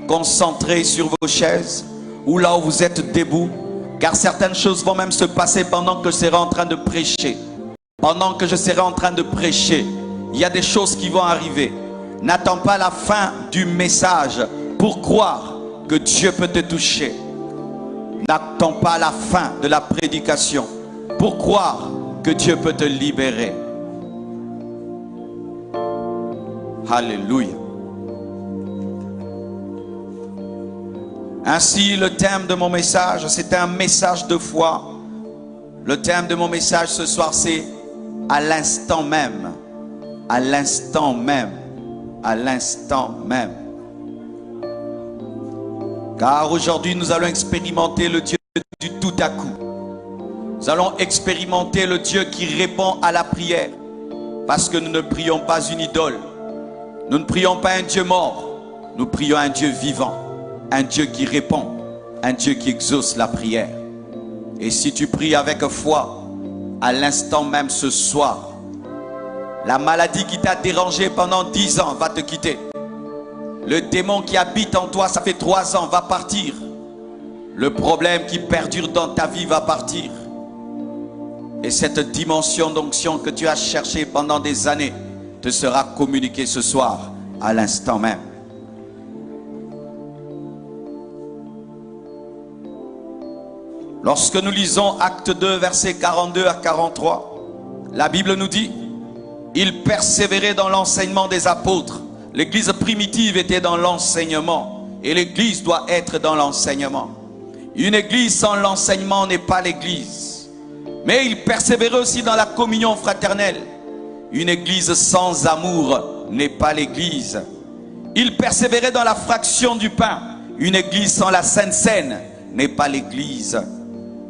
concentrés sur vos chaises ou là où vous êtes debout, car certaines choses vont même se passer pendant que je serai en train de prêcher. Pendant que je serai en train de prêcher, il y a des choses qui vont arriver. N'attends pas la fin du message pour croire que Dieu peut te toucher. N'attends pas la fin de la prédication pour croire que Dieu peut te libérer. Alléluia. Ainsi, le thème de mon message, c'est un message de foi. Le thème de mon message ce soir, c'est à l'instant même. À l'instant même. À l'instant même. Car aujourd'hui, nous allons expérimenter le Dieu du tout à coup. Nous allons expérimenter le Dieu qui répond à la prière. Parce que nous ne prions pas une idole. Nous ne prions pas un Dieu mort. Nous prions un Dieu vivant. Un Dieu qui répond. Un Dieu qui exauce la prière. Et si tu pries avec foi, à l'instant même ce soir, la maladie qui t'a dérangé pendant 10 ans va te quitter. Le démon qui habite en toi, ça fait 3 ans, va partir. Le problème qui perdure dans ta vie va partir. Et cette dimension d'onction que tu as cherchée pendant des années te sera communiquée ce soir, à l'instant même. Lorsque nous lisons Acte 2, versets 42 à 43, la Bible nous dit: ils persévéraient dans l'enseignement des apôtres. L'église primitive était dans l'enseignement et l'église doit être dans l'enseignement. Une église sans l'enseignement n'est pas l'église. Mais ils persévéraient aussi dans la communion fraternelle. Une église sans amour n'est pas l'église. Ils persévéraient dans la fraction du pain. Une église sans la Sainte Seine n'est pas l'église.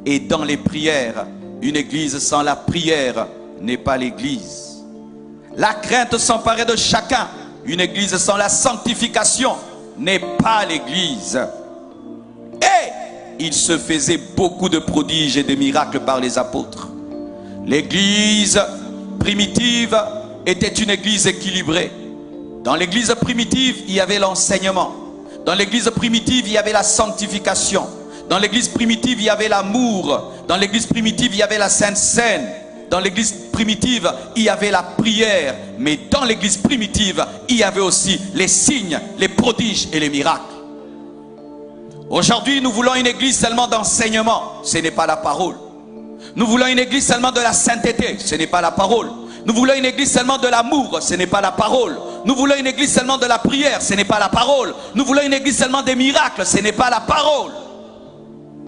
Et dans les prières, une église sans la prière n'est pas l'église. La crainte s'emparait de chacun. Une église sans la sanctification n'est pas l'église. Et il se faisait beaucoup de prodiges et de miracles par les apôtres. L'église primitive était une église équilibrée. Dans l'église primitive, il y avait l'enseignement. Dans l'église primitive, il y avait la sanctification. Dans l'église primitive, il y avait l'amour. Dans l'église primitive, il y avait la Sainte Seine. Dans l'église primitive, il y avait la prière. Mais dans l'église primitive, il y avait aussi les signes, les prodiges et les miracles. Aujourd'hui, nous voulons une église seulement d'enseignement. Ce n'est pas la parole. Nous voulons une église seulement de la sainteté. Ce n'est pas la parole. Nous voulons une église seulement de l'amour. Ce n'est pas la parole. Nous voulons une église seulement de la prière. Ce n'est pas la parole. Nous voulons une église seulement des miracles. Ce n'est pas la parole.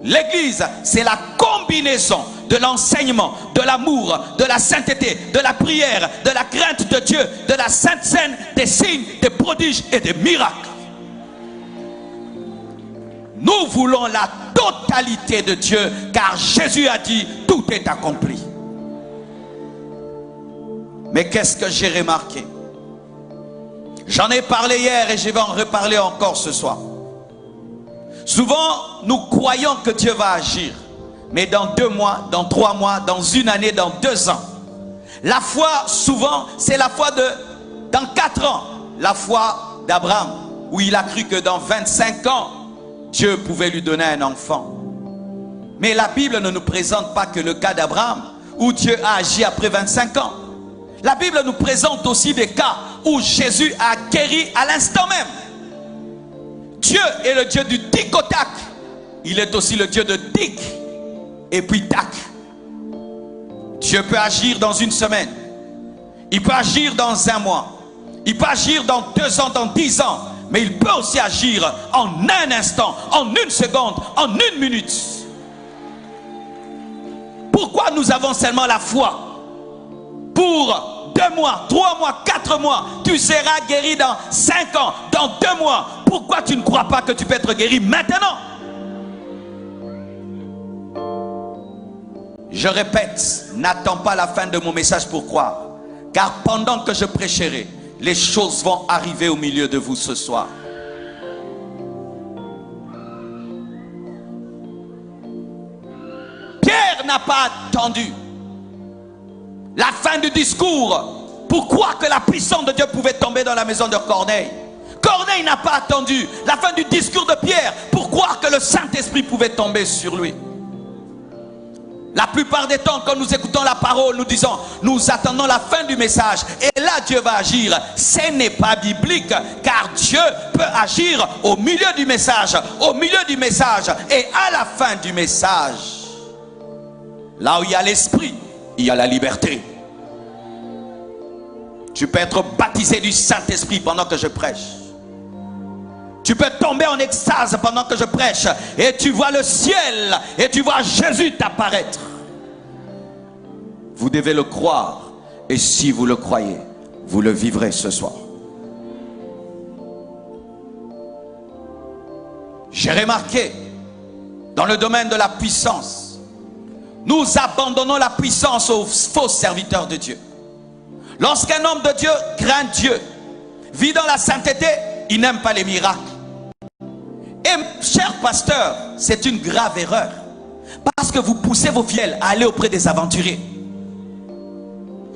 L'église, c'est la combinaison de l'enseignement, de l'amour, de la sainteté, de la prière, de la crainte de Dieu, de la Sainte Seine, des signes, des prodiges et des miracles. Nous voulons la totalité de Dieu, car Jésus a dit, tout est accompli. Mais qu'est-ce que j'ai remarqué? J'en ai parlé hier et je vais en reparler encore ce soir. Souvent, nous croyons que Dieu va agir. Mais dans 2 mois, dans 3 mois, dans 1 année, dans 2 ans. La foi, souvent, c'est la foi de dans 4 ans. La foi d'Abraham, où il a cru que dans 25 ans, Dieu pouvait lui donner un enfant. Mais la Bible ne nous présente pas que le cas d'Abraham, où Dieu a agi après 25 ans. La Bible nous présente aussi des cas où Jésus a guéri à l'instant même. Dieu est le Dieu du tic au tac. Il est aussi le Dieu de tic et puis tac. Dieu peut agir dans 1 semaine. Il peut agir dans 1 mois. Il peut agir dans 2 ans, dans 10 ans. Mais il peut aussi agir en un instant, en 1 seconde, en 1 minute. Pourquoi nous avons seulement la foi? Pour 2 mois, 3 mois, 4 mois, tu seras guéri dans 5 ans, dans 2 mois. Pourquoi tu ne crois pas que tu peux être guéri maintenant? Je répète, n'attends pas la fin de mon message pour croire. Car pendant que je prêcherai, les choses vont arriver au milieu de vous ce soir. Pierre n'a pas attendu la fin du discours pour croire que la puissance de Dieu pouvait tomber dans la maison de Corneille. Corneille n'a pas attendu la fin du discours de Pierre pour croire que le Saint-Esprit pouvait tomber sur lui. La plupart des temps, quand nous écoutons la parole, nous disons, nous attendons la fin du message. Et là, Dieu va agir. Ce n'est pas biblique, car Dieu peut agir au milieu du message, et à la fin du message. Là où il y a l'Esprit, il y a la liberté. Tu peux être baptisé du Saint-Esprit pendant que je prêche. Tu peux tomber en extase pendant que je prêche et tu vois le ciel et tu vois Jésus t'apparaître. Vous devez le croire et si vous le croyez, vous le vivrez ce soir. J'ai remarqué dans le domaine de la puissance, nous abandonnons la puissance aux faux serviteurs de Dieu. Lorsqu'un homme de Dieu craint Dieu, vit dans la sainteté, il n'aime pas les miracles. Et cher pasteur, c'est une grave erreur. Parce que vous poussez vos fidèles à aller auprès des aventuriers.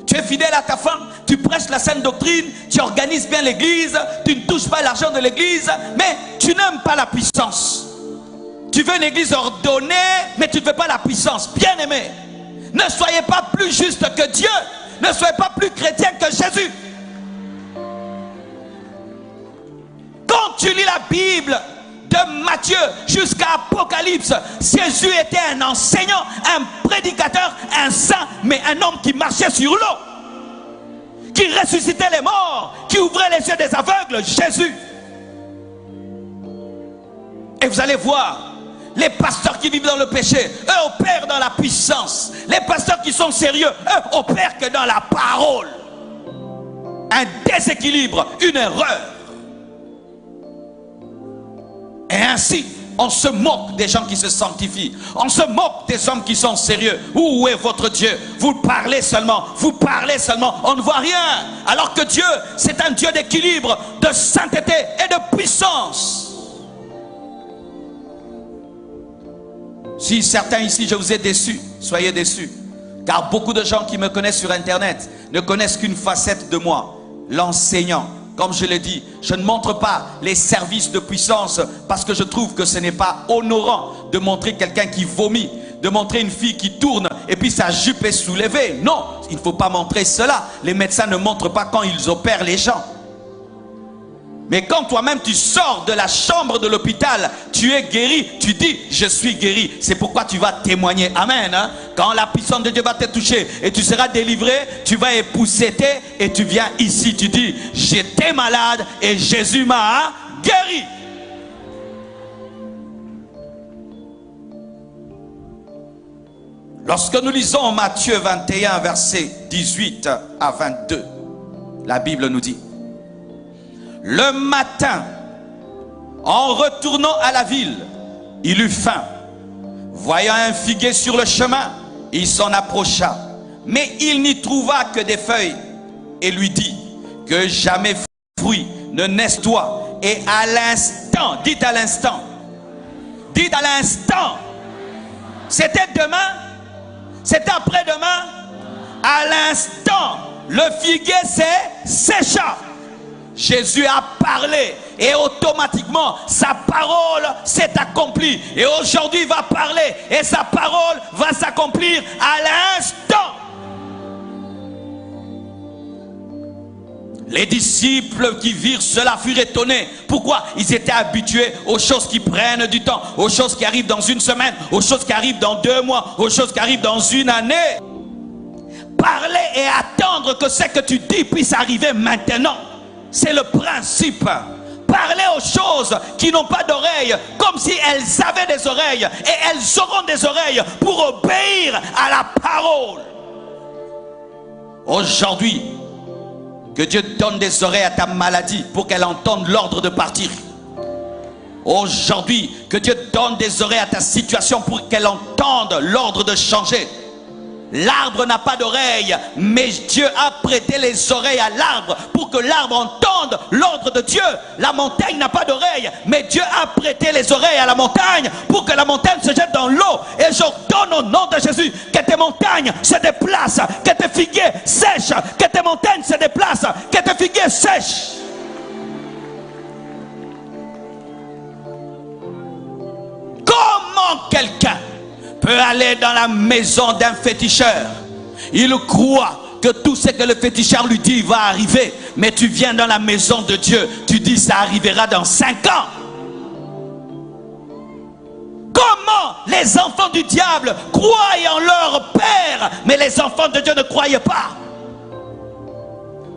Tu es fidèle à ta femme, tu prêches la sainte doctrine, tu organises bien l'église, tu ne touches pas l'argent de l'église, mais tu n'aimes pas la puissance. Tu veux une église ordonnée, mais tu ne veux pas la puissance. Bien aimé, ne soyez pas plus juste que Dieu, ne soyez pas plus chrétien que Jésus. Quand tu lis la Bible, de Matthieu jusqu'à Apocalypse, Jésus était un enseignant, un prédicateur, un saint, mais un homme qui marchait sur l'eau, qui ressuscitait les morts, qui ouvrait les yeux des aveugles, Jésus. Et vous allez voir, les pasteurs qui vivent dans le péché, eux opèrent dans la puissance. Les pasteurs qui sont sérieux, eux opèrent que dans la parole. Un déséquilibre, une erreur. Et ainsi, on se moque des gens qui se sanctifient. On se moque des hommes qui sont sérieux. Où est votre Dieu? Vous parlez seulement, on ne voit rien. Alors que Dieu, c'est un Dieu d'équilibre, de sainteté et de puissance. Si certains ici, je vous ai déçus, soyez déçus. Car beaucoup de gens qui me connaissent sur Internet ne connaissent qu'une facette de moi, l'enseignant. Comme je l'ai dit, je ne montre pas les services de puissance parce que je trouve que ce n'est pas honorant de montrer quelqu'un qui vomit, de montrer une fille qui tourne et puis sa jupe est soulevée. Non, il ne faut pas montrer cela. Les médecins ne montrent pas quand ils opèrent les gens. Mais quand toi-même tu sors de la chambre de l'hôpital, tu es guéri, tu dis je suis guéri. C'est pourquoi tu vas témoigner. Amen. Hein? Quand la puissance de Dieu va te toucher et tu seras délivré, tu vas épousseter et tu viens ici, tu dis j'étais malade et Jésus m'a guéri. Lorsque nous lisons Matthieu 21 versets 18 à 22, la Bible nous dit: le matin, en retournant à la ville, il eut faim. Voyant un figuier sur le chemin, il s'en approcha. Mais il n'y trouva que des feuilles et lui dit: que jamais fruit ne naisse toi. Et à l'instant, dites à l'instant, c'était demain, c'était après-demain, à l'instant, le figuier sécha. Jésus a parlé et automatiquement sa parole s'est accomplie. Et aujourd'hui il va parler et sa parole va s'accomplir à l'instant. Les disciples qui virent cela furent étonnés. Pourquoi? Ils étaient habitués aux choses qui prennent du temps, aux choses qui arrivent dans une semaine, aux choses qui arrivent dans 2 mois, aux choses qui arrivent dans une année. Parler et attendre que ce que tu dis puisse arriver maintenant. C'est le principe. Parler aux choses qui n'ont pas d'oreilles, comme si elles avaient des oreilles, et elles auront des oreilles pour obéir à la parole. Aujourd'hui, que Dieu donne des oreilles à ta maladie pour qu'elle entende l'ordre de partir. Aujourd'hui, que Dieu donne des oreilles à ta situation pour qu'elle entende l'ordre de changer. L'arbre n'a pas d'oreille, mais Dieu a prêté les oreilles à l'arbre pour que l'arbre entende l'ordre de Dieu. La montagne n'a pas d'oreille, mais Dieu a prêté les oreilles à la montagne pour que la montagne se jette dans l'eau. Et j'ordonne au nom de Jésus que tes montagnes se déplacent, que tes figuiers sèchent, que tes montagnes se déplacent, que tes figuiers sèchent. quelqu'un peut aller dans la maison d'un féticheur. Il croit que tout ce que le féticheur lui dit va arriver. Mais tu viens dans la maison de Dieu, tu dis ça arrivera dans 5 ans. Comment les enfants du diable croient en leur père, mais les enfants de Dieu ne croyaient pas?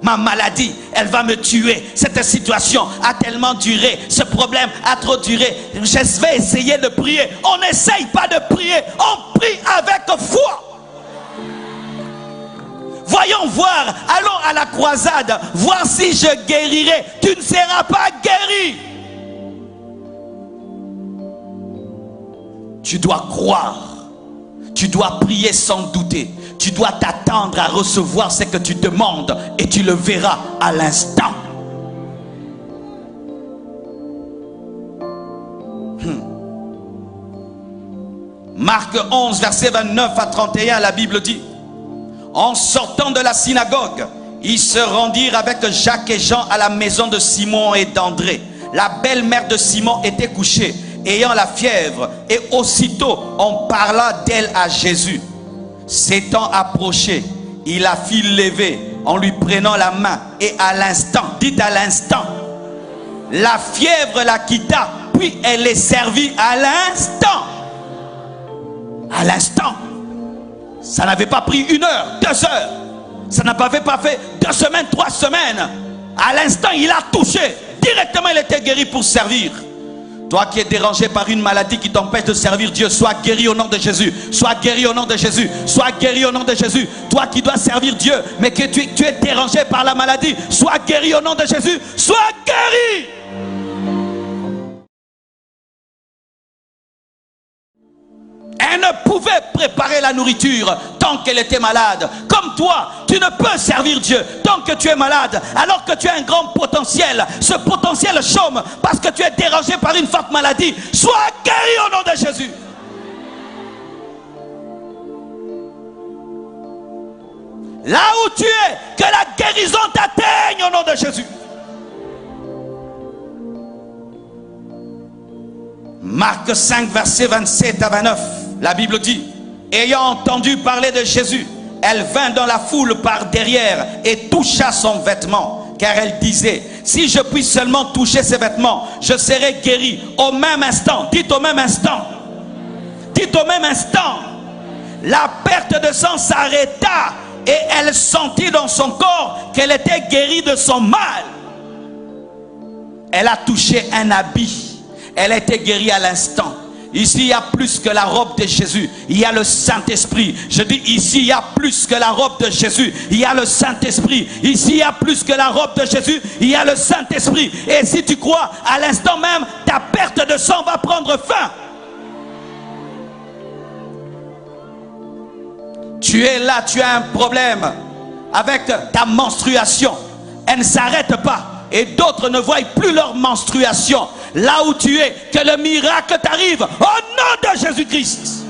Ma maladie, elle va me tuer. Cette situation a tellement duré. Ce problème a trop duré. Je vais essayer de prier. On n'essaye pas de prier. On prie avec foi. Voyons voir. Allons à la croisade. Voir si je guérirai. Tu ne seras pas guéri. Tu dois croire. Tu dois prier sans douter. Tu dois t'attendre à recevoir ce que tu demandes et tu le verras à l'instant. Marc 11, verset 29 à 31, la Bible dit: en sortant de la synagogue, ils se rendirent avec Jacques et Jean à la maison de Simon et d'André. La belle-mère de Simon était couchée, ayant la fièvre, et aussitôt on parla d'elle à Jésus. S'étant approché, il la fit lever en lui prenant la main, et à l'instant, dites à l'instant, la fièvre la quitta, puis elle est servie à l'instant. À l'instant. Ça n'avait pas pris 1 heure, 2 heures. Ça n'avait pas fait 2 semaines, 3 semaines. À l'instant, il a touché. Directement, il était guéri pour servir. Toi qui es dérangé par une maladie qui t'empêche de servir Dieu, sois guéri au nom de Jésus. Sois guéri au nom de Jésus. Sois guéri au nom de Jésus. Toi qui dois servir Dieu, mais que tu es dérangé par la maladie, sois guéri au nom de Jésus. Sois guéri. Elle ne pouvait préparer la nourriture tant qu'elle était malade. Comme toi, tu ne peux servir Dieu tant que tu es malade, alors que tu as un grand potentiel. Ce potentiel chôme parce que tu es dérangé par une forte maladie. Sois guéri au nom de Jésus. Là où tu es, que la guérison t'atteigne au nom de Jésus. Marc 5, verset 27 à 29. La Bible dit: ayant entendu parler de Jésus, elle vint dans la foule par derrière et toucha son vêtement, car elle disait: si je puis seulement toucher ses vêtements, je serai guéri. Au même instant, dites au même instant, dites au même instant, la perte de sang s'arrêta et elle sentit dans son corps qu'elle était guérie de son mal. Elle a touché un habit. Elle a été guérie à l'instant. Ici, il y a plus que la robe de Jésus. Il y a le Saint-Esprit. Je dis ici, il y a plus que la robe de Jésus. Il y a le Saint-Esprit. Ici, il y a plus que la robe de Jésus. Il y a le Saint-Esprit. Et si tu crois, à l'instant même, ta perte de sang va prendre fin. Tu es là, tu as un problème avec ta menstruation. Elle ne s'arrête pas. Et d'autres ne voient plus leur menstruation. Là où tu es, que le miracle t'arrive au nom de Jésus-Christ.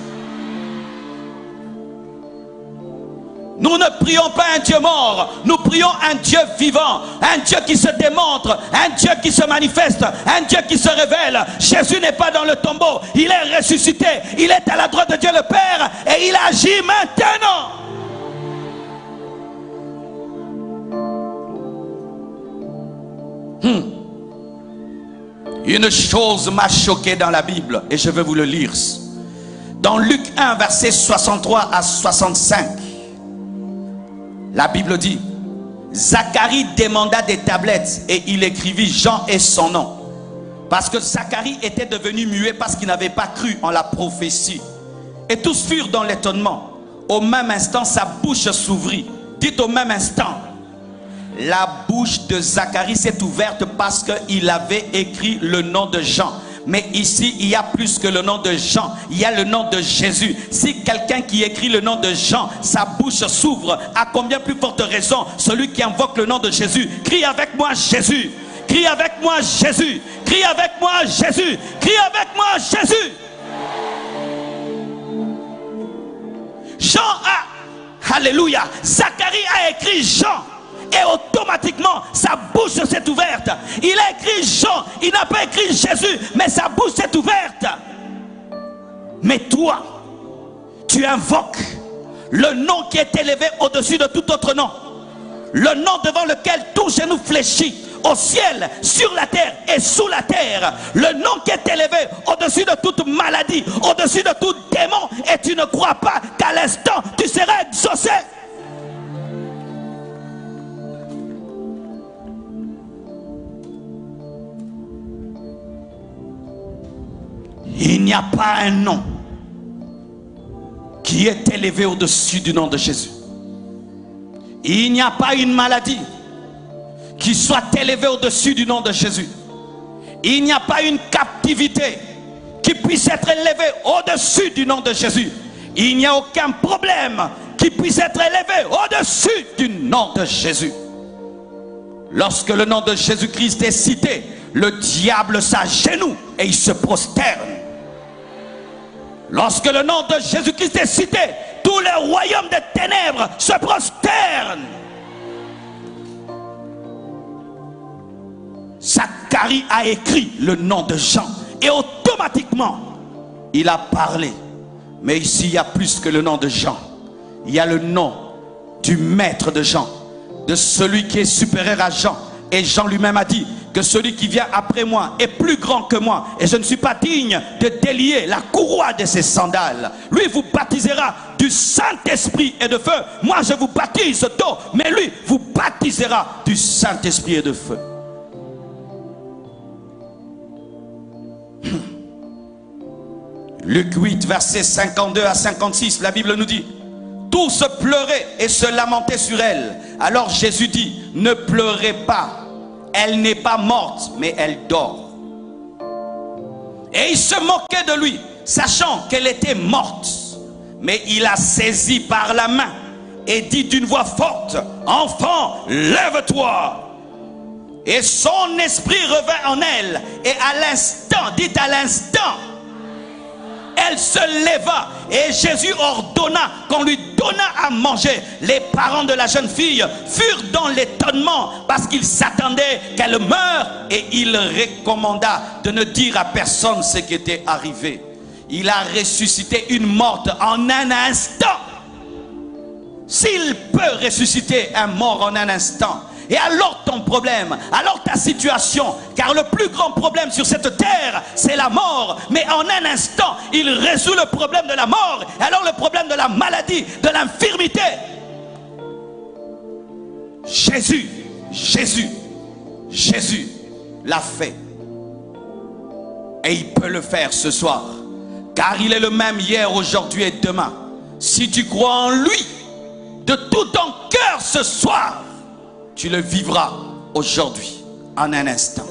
Nous ne prions pas un Dieu mort, nous prions un Dieu vivant, un Dieu qui se démontre, un Dieu qui se manifeste, un Dieu qui se révèle. Jésus n'est pas dans le tombeau, il est ressuscité, il est à la droite de Dieu le Père et il agit maintenant. Une chose m'a choqué dans la Bible et je vais vous le lire. Dans Luc 1, verset 63 à 65, la Bible dit: Zacharie demanda des tablettes et il écrivit Jean et son nom. Parce que Zacharie était devenu muet parce qu'il n'avait pas cru en la prophétie. Et tous furent dans l'étonnement. Au même instant, sa bouche s'ouvrit. Dites au même instant. La bouche de Zacharie s'est ouverte parce qu'il avait écrit le nom de Jean. Mais ici, il y a plus que le nom de Jean. Il y a le nom de Jésus. Si quelqu'un qui écrit le nom de Jean, sa bouche s'ouvre, à combien plus forte raison celui qui invoque le nom de Jésus? Crie avec moi Jésus. Crie avec moi Jésus. Crie avec moi Jésus. Crie avec moi Jésus. Jean a, alléluia, Zacharie a écrit Jean. Et automatiquement, sa bouche s'est ouverte. Il a écrit Jean, il n'a pas écrit Jésus, mais sa bouche s'est ouverte. Mais toi, tu invoques le nom qui est élevé au-dessus de tout autre nom. Le nom devant lequel tout genou fléchit, au ciel, sur la terre et sous la terre. Le nom qui est élevé au-dessus de toute maladie, au-dessus de tout démon. Et tu ne crois pas qu'à l'instant, tu seras exaucé. Il n'y a pas un nom qui est élevé au-dessus du nom de Jésus. Il n'y a pas une maladie qui soit élevée au-dessus du nom de Jésus. Il n'y a pas une captivité qui puisse être élevée au-dessus du nom de Jésus. Il n'y a aucun problème qui puisse être élevé au-dessus du nom de Jésus. Lorsque le nom de Jésus-Christ est cité, le diable s'agenouille et il se prosterne. Lorsque le nom de Jésus-Christ est cité, tous les royaumes des ténèbres se prosternent. Zacharie a écrit le nom de Jean et automatiquement il a parlé. Mais ici il y a plus que le nom de Jean. Il y a le nom du maître de Jean, de celui qui est supérieur à Jean. Et Jean lui-même a dit que celui qui vient après moi est plus grand que moi et je ne suis pas digne de délier la courroie de ses sandales. Lui vous baptisera du Saint-Esprit et de feu. Moi je vous baptise d'eau, mais lui vous baptisera du Saint-Esprit et de feu. Luc 8 versets 52 à 56, la Bible nous dit: tous pleuraient et se lamentaient sur elle. Alors Jésus dit: ne pleurez pas, elle n'est pas morte, mais elle dort. Et ils se moquaient de lui, sachant qu'elle était morte. Mais il la saisit par la main et dit d'une voix forte: enfant, lève-toi. Et son esprit revint en elle, et à l'instant, dites à l'instant, elle se leva et Jésus ordonna qu'on lui donna à manger. Les parents de la jeune fille furent dans l'étonnement parce qu'ils s'attendaient qu'elle meure, et il recommanda de ne dire à personne ce qui était arrivé. Il a ressuscité une morte en un instant. S'il peut ressusciter un mort en un instant, et alors ton problème, alors ta situation, car le plus grand problème sur cette terre, c'est la mort. Mais en un instant, il résout le problème de la mort, et alors le problème de la maladie, de l'infirmité. Jésus l'a fait. Et il peut le faire ce soir, car il est le même hier, aujourd'hui et demain. Si tu crois en lui, de tout ton cœur ce soir, tu le vivras aujourd'hui, en un instant.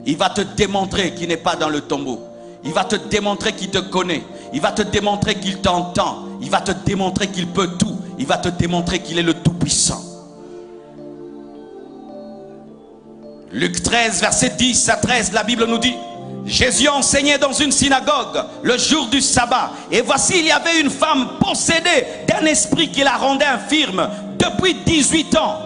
Il va te démontrer qu'il n'est pas dans le tombeau. Il va te démontrer qu'il te connaît. Il va te démontrer qu'il t'entend. Il va te démontrer qu'il peut tout. Il va te démontrer qu'il est le Tout-Puissant. Luc 13, verset 10 à 13, la Bible nous dit: Jésus enseignait dans une synagogue le jour du sabbat. Et voici, il y avait une femme possédée d'un esprit qui la rendait infirme depuis 18 ans.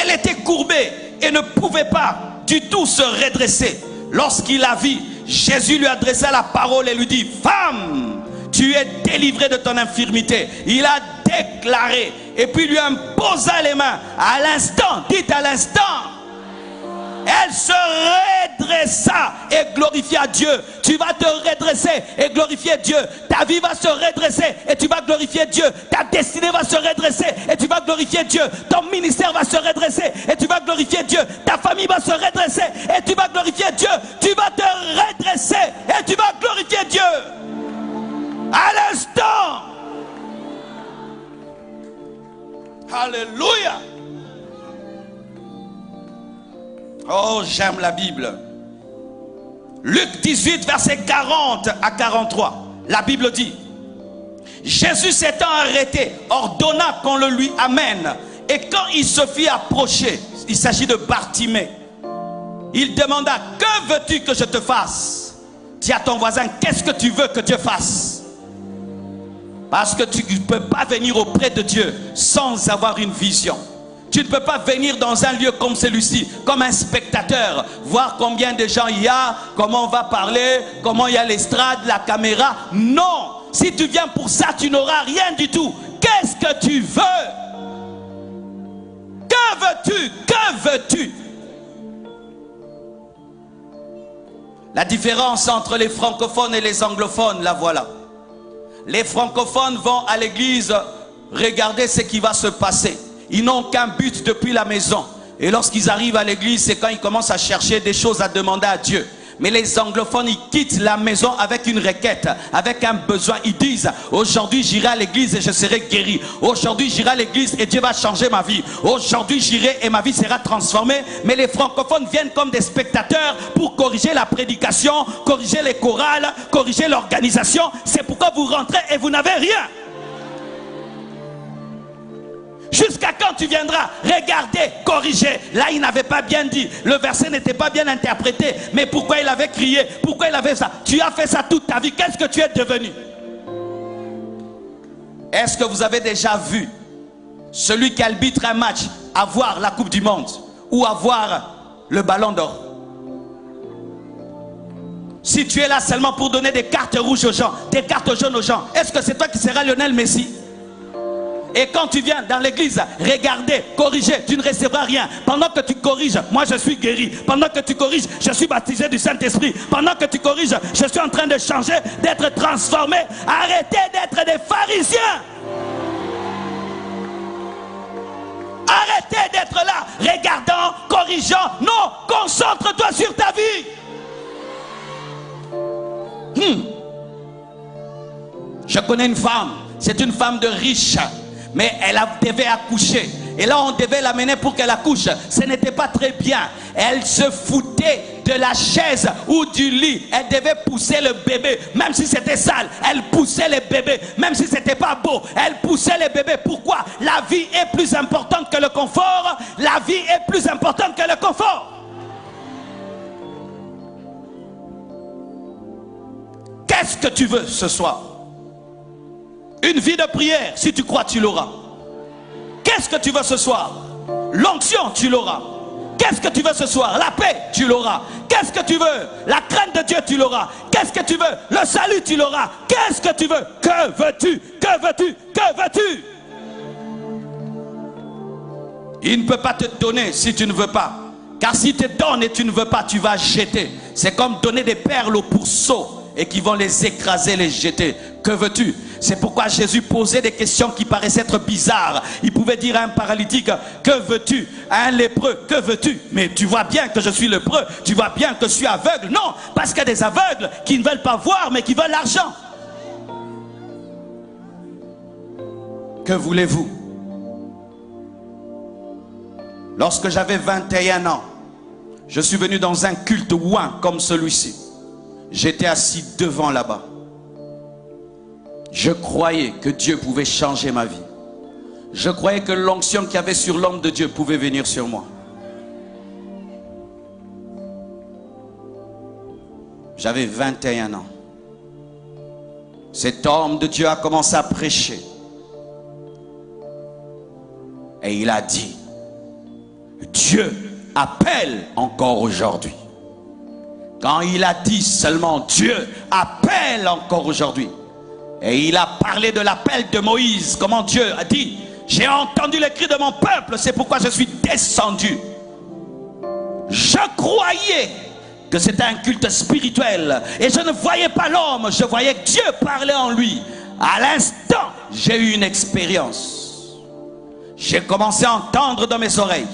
Elle était courbée et ne pouvait pas du tout se redresser. Lorsqu'il la vit, Jésus lui adressa la parole et lui dit: femme, tu es délivrée de ton infirmité. Il a déclaré et puis lui imposa les mains. À l'instant, dites à l'instant, elle se redressa et glorifia Dieu. Tu vas te redresser et glorifier Dieu. Ta vie va se redresser et tu vas glorifier Dieu. Ta destinée va se redresser et tu vas glorifier Dieu. Ton ministère va se redresser et tu vas glorifier Dieu. Ta famille va se redresser et tu vas glorifier Dieu. Tu vas te redresser et tu vas glorifier Dieu. À l'instant. Alléluia. Oh, j'aime la Bible. Luc 18, verset 40 à 43. La Bible dit: Jésus s'étant arrêté, ordonna qu'on le lui amène. Et quand il se fit approcher, il s'agit de Bartimée, il demanda: que veux-tu que je te fasse? Dis à ton voisin: qu'est-ce que tu veux que Dieu fasse? Parce que tu ne peux pas venir auprès de Dieu sans avoir une vision. Tu ne peux pas venir dans un lieu comme celui-ci, comme un spectateur, voir combien de gens il y a, comment on va parler, comment il y a l'estrade, la caméra. Non, si tu viens pour ça, tu n'auras rien du tout. Qu'est-ce que tu veux? Que veux-tu? Que veux-tu? La différence entre les francophones et les anglophones, la voilà. Les francophones vont à l'église regarder ce qui va se passer. Ils n'ont qu'un but depuis la maison. Et lorsqu'ils arrivent à l'église, c'est quand ils commencent à chercher des choses à demander à Dieu. Mais les anglophones, ils quittent la maison avec une requête, avec un besoin. Ils disent, aujourd'hui j'irai à l'église et je serai guéri. Aujourd'hui j'irai à l'église et Dieu va changer ma vie. Aujourd'hui j'irai et ma vie sera transformée. Mais les francophones viennent comme des spectateurs pour corriger la prédication, corriger les chorales, corriger l'organisation. C'est pourquoi vous rentrez et vous n'avez rien. Jusqu'à quand tu viendras regarder, corriger? Là, il n'avait pas bien dit. Le verset n'était pas bien interprété. Mais pourquoi il avait crié? Pourquoi il avait ça? Tu as fait ça toute ta vie. Qu'est-ce que tu es devenu? Est-ce que vous avez déjà vu celui qui arbitre un match avoir la Coupe du Monde ou avoir le Ballon d'Or? Si tu es là seulement pour donner des cartes rouges aux gens, des cartes jaunes aux gens, est-ce que c'est toi qui seras Lionel Messi? Et quand tu viens dans l'église, regarder, corriger, tu ne recevras rien. Pendant que tu corriges, moi je suis guéri. Pendant que tu corriges, je suis baptisé du Saint-Esprit. Pendant que tu corriges, je suis en train de changer, d'être transformé. Arrêtez d'être des pharisiens. Arrêtez d'être là, regardant, corrigeant. Non, concentre-toi sur ta vie. Je connais une femme, c'est une femme de riche. Mais elle devait accoucher. Et là, on devait l'amener pour qu'elle accouche. Ce n'était pas très bien. Elle se foutait de la chaise ou du lit. Elle devait pousser le bébé. Même si c'était sale, elle poussait le bébé. Même si c'était pas beau, elle poussait le bébé. Pourquoi? La vie est plus importante que le confort. La vie est plus importante que le confort. Qu'est-ce que tu veux ce soir? Une vie de prière, si tu crois, tu l'auras. Qu'est-ce que tu veux ce soir? L'onction, tu l'auras. Qu'est-ce que tu veux ce soir? La paix, tu l'auras. Qu'est-ce que tu veux? La crainte de Dieu, tu l'auras. Qu'est-ce que tu veux? Le salut, tu l'auras. Qu'est-ce que tu veux? Que veux-tu? Que veux-tu? Que veux-tu? Il ne peut pas te donner si tu ne veux pas. Car si tu te donnes et tu ne veux pas, tu vas jeter. C'est comme donner des perles aux pourceaux et qui vont les écraser, les jeter. Que veux-tu? C'est pourquoi Jésus posait des questions qui paraissaient être bizarres. Il pouvait dire à un paralytique, que veux-tu? À un lépreux, que veux-tu? Mais tu vois bien que je suis lépreux, tu vois bien que je suis aveugle. Non, parce qu'il y a des aveugles qui ne veulent pas voir, mais qui veulent l'argent. Que voulez-vous? Lorsque j'avais 21 ans, je suis venu dans un culte ouin comme celui-ci. J'étais assis devant là-bas. Je croyais que Dieu pouvait changer ma vie. Je croyais que l'onction qu'il y avait sur l'homme de Dieu pouvait venir sur moi. J'avais 21 ans. Cet homme de Dieu a commencé à prêcher. Et il a dit, Dieu appelle encore aujourd'hui. Quand il a dit seulement Dieu appelle encore aujourd'hui. Et il a parlé de l'appel de Moïse. Comment Dieu a dit, j'ai entendu les cris de mon peuple, c'est pourquoi je suis descendu. Je croyais que c'était un culte spirituel. Et je ne voyais pas l'homme, je voyais que Dieu parlait en lui. À l'instant, j'ai eu une expérience. J'ai commencé à entendre dans mes oreilles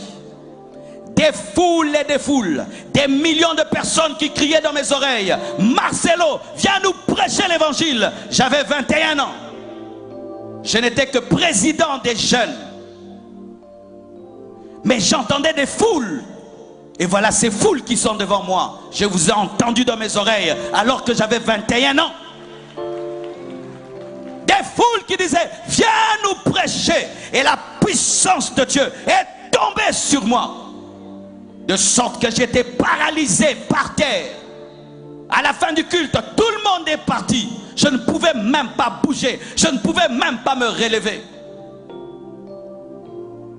des foules et des foules, des millions de personnes qui criaient dans mes oreilles, Marcelo, viens nous prêcher l'évangile. J'avais 21 ans. Je n'étais que président des jeunes. Mais j'entendais des foules. Et voilà ces foules qui sont devant moi. Je vous ai entendu dans mes oreilles alors que j'avais 21 ans. Des foules qui disaient, viens nous prêcher. Et la puissance de Dieu est tombée sur moi. De sorte que j'étais paralysé par terre. À la fin du culte, tout le monde est parti. Je ne pouvais même pas bouger. Je ne pouvais même pas me relever.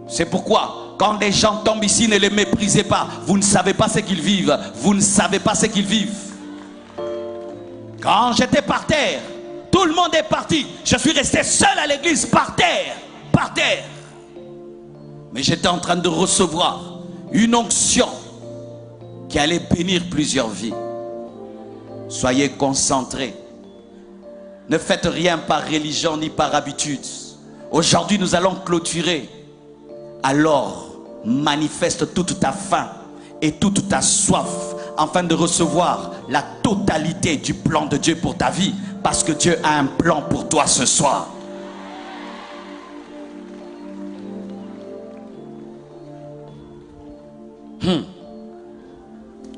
C'est pourquoi Quand des gens tombent ici, ne les méprisez pas. Vous ne savez pas ce qu'ils vivent. Vous ne savez pas ce qu'ils vivent. Quand j'étais par terre, tout le monde est parti. Je suis resté seul à l'église, par terre. Par terre. Mais j'étais en train de recevoir une onction qui allait bénir plusieurs vies. Soyez concentrés. Ne faites rien par religion ni par habitude. Aujourd'hui, nous allons clôturer. Alors, manifeste toute ta faim et toute ta soif afin de recevoir la totalité du plan de Dieu pour ta vie. Parce que Dieu a un plan pour toi ce soir.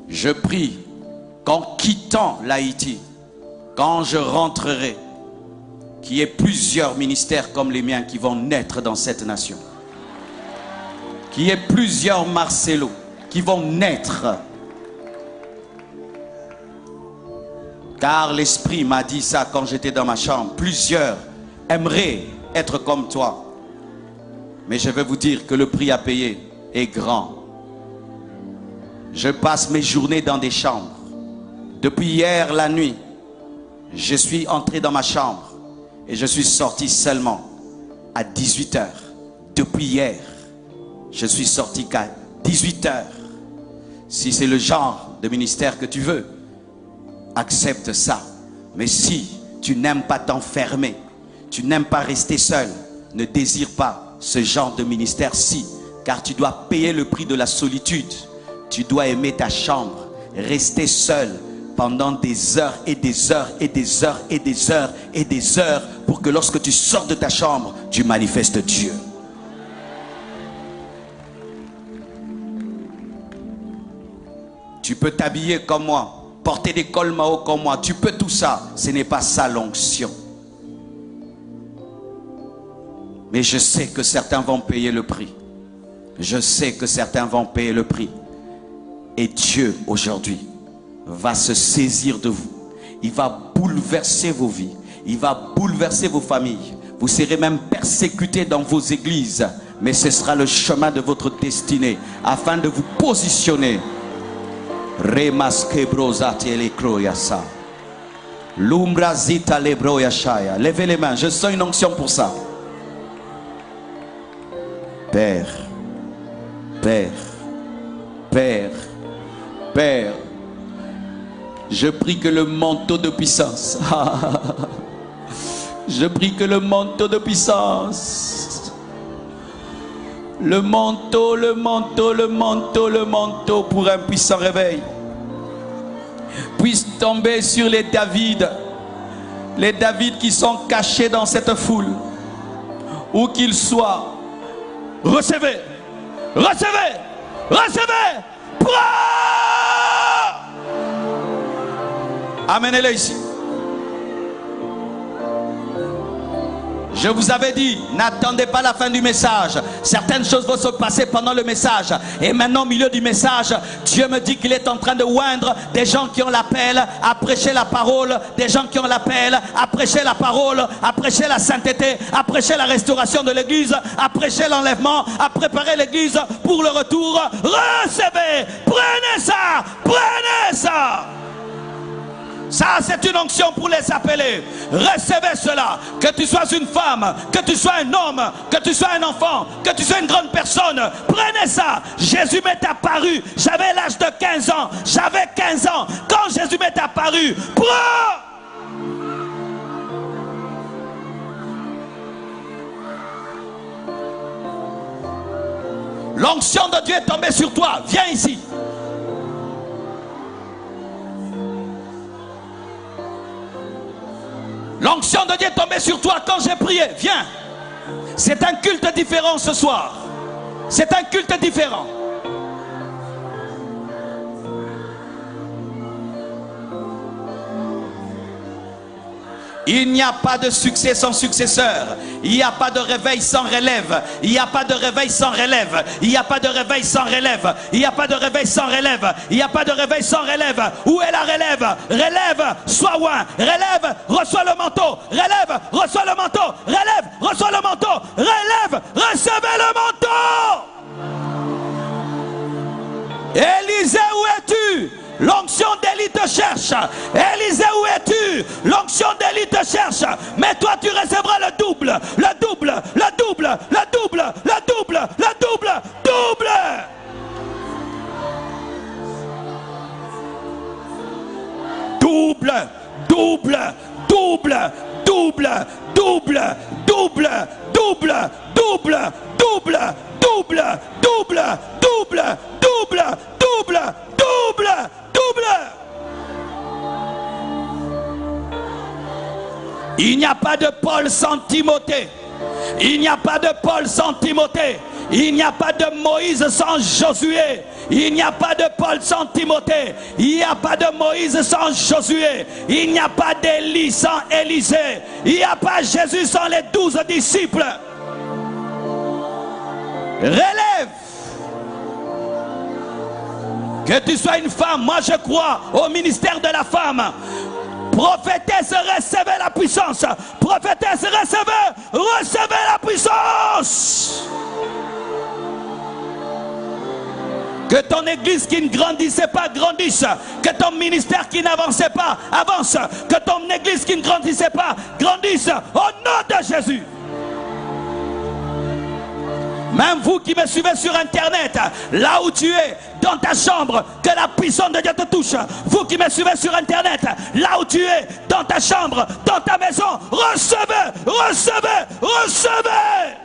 Je prie qu'en quittant l'Haïti, quand je rentrerai, qu'il y ait plusieurs ministères comme les miens qui vont naître dans cette nation. Qu'il y ait plusieurs Marcelo qui vont naître. Car l'Esprit m'a dit ça quand j'étais dans ma chambre. Plusieurs aimeraient être comme toi. Mais je vais vous dire que le prix à payer est grand. Je passe mes journées dans des chambres. Depuis hier la nuit, je suis entré dans ma chambre et je suis sorti seulement à 18 h. Depuis hier, je suis sorti qu'à 18 h. Si c'est le genre de ministère que tu veux, accepte ça. Mais si tu n'aimes pas t'enfermer, tu n'aimes pas rester seul, ne désire pas ce genre de ministère-ci, car tu dois payer le prix de la solitude. Tu dois aimer ta chambre, rester seul pendant des heures et des heures et des heures et des heures et des heures pour que lorsque tu sors de ta chambre, tu manifestes Dieu. Tu peux t'habiller comme moi, porter des cols Mao comme moi, tu peux tout ça. Ce n'est pas ça l'onction. Mais je sais que certains vont payer le prix. Je sais que certains vont payer le prix. Et Dieu aujourd'hui va se saisir de vous. Il va bouleverser vos vies. Il va bouleverser vos familles. Vous serez même persécutés dans vos églises. Mais ce sera le chemin de votre destinée afin de vous positionner. Levez les mains, je sens une onction pour ça. Père, Père, Père, Père, je prie que le manteau de puissance, je prie que le manteau de puissance, le manteau, le manteau, le manteau, le manteau pour un puissant réveil puisse tomber sur les David qui sont cachés dans cette foule, où qu'ils soient. Recevez, recevez, recevez, prends. Amenez-les ici. Je vous avais dit, n'attendez pas la fin du message. Certaines choses vont se passer pendant le message. Et maintenant, au milieu du message, Dieu me dit qu'il est en train de oindre des gens qui ont l'appel à prêcher la parole, des gens qui ont l'appel à prêcher la parole, à prêcher la sainteté, à prêcher la restauration de l'église, à prêcher l'enlèvement, à préparer l'église pour le retour. Recevez, prenez ça, prenez ça. Ça, c'est une onction pour les appeler. Recevez cela. Que tu sois une femme, que tu sois un homme, que tu sois un enfant, que tu sois une grande personne. Prenez ça. Jésus m'est apparu. J'avais l'âge de 15 ans. J'avais 15 ans. Quand Jésus m'est apparu, prends. L'onction de Dieu est tombée sur toi. Viens ici. L'onction de Dieu est tombée sur toi quand j'ai prié. Viens. C'est un culte différent ce soir. C'est un culte différent. Il n'y a pas de succès sans successeur. Il n'y a pas de réveil sans relève. Il n'y a pas de réveil sans relève. Il n'y a pas de réveil sans relève. Il n'y a pas de réveil sans relève. Il n'y a pas de réveil sans relève. Où est la relève? Relève, sois loin. Relève, reçois le manteau. Relève, reçois le manteau. Relève, reçois le manteau. Relève, recevez le manteau. Élisée, où es-tu? L'onction d'Élie te cherche. Élisée, où es-tu? L'onction d'Élie te cherche. Mais toi, tu recevras le double, le double, le double, le double, le double, le double, double. Double, double, double, double, double, double, double, double, double, double, double, double, double, double, double, double. Il n'y a pas de Paul sans Timothée. Il n'y a pas de Paul sans Timothée. Il n'y a pas de Moïse sans Josué. Il n'y a pas de Paul sans Timothée. Il n'y a pas de Moïse sans Josué. Il n'y a pas d'Élie sans Élisée. Il n'y a pas Jésus sans les 12 disciples. Relève. Que tu sois une femme, moi je crois au ministère de la femme. Prophétesse, recevez la puissance. Prophétesse, recevez la puissance. Que ton église qui ne grandissait pas grandisse. Que ton ministère qui n'avançait pas avance. Que ton église qui ne grandissait pas grandisse. Au nom de Jésus. Même vous qui me suivez sur internet, là où tu es, dans ta chambre, que la puissance de Dieu te touche. Vous qui me suivez sur internet, là où tu es, dans ta chambre, dans ta maison, recevez, recevez, recevez.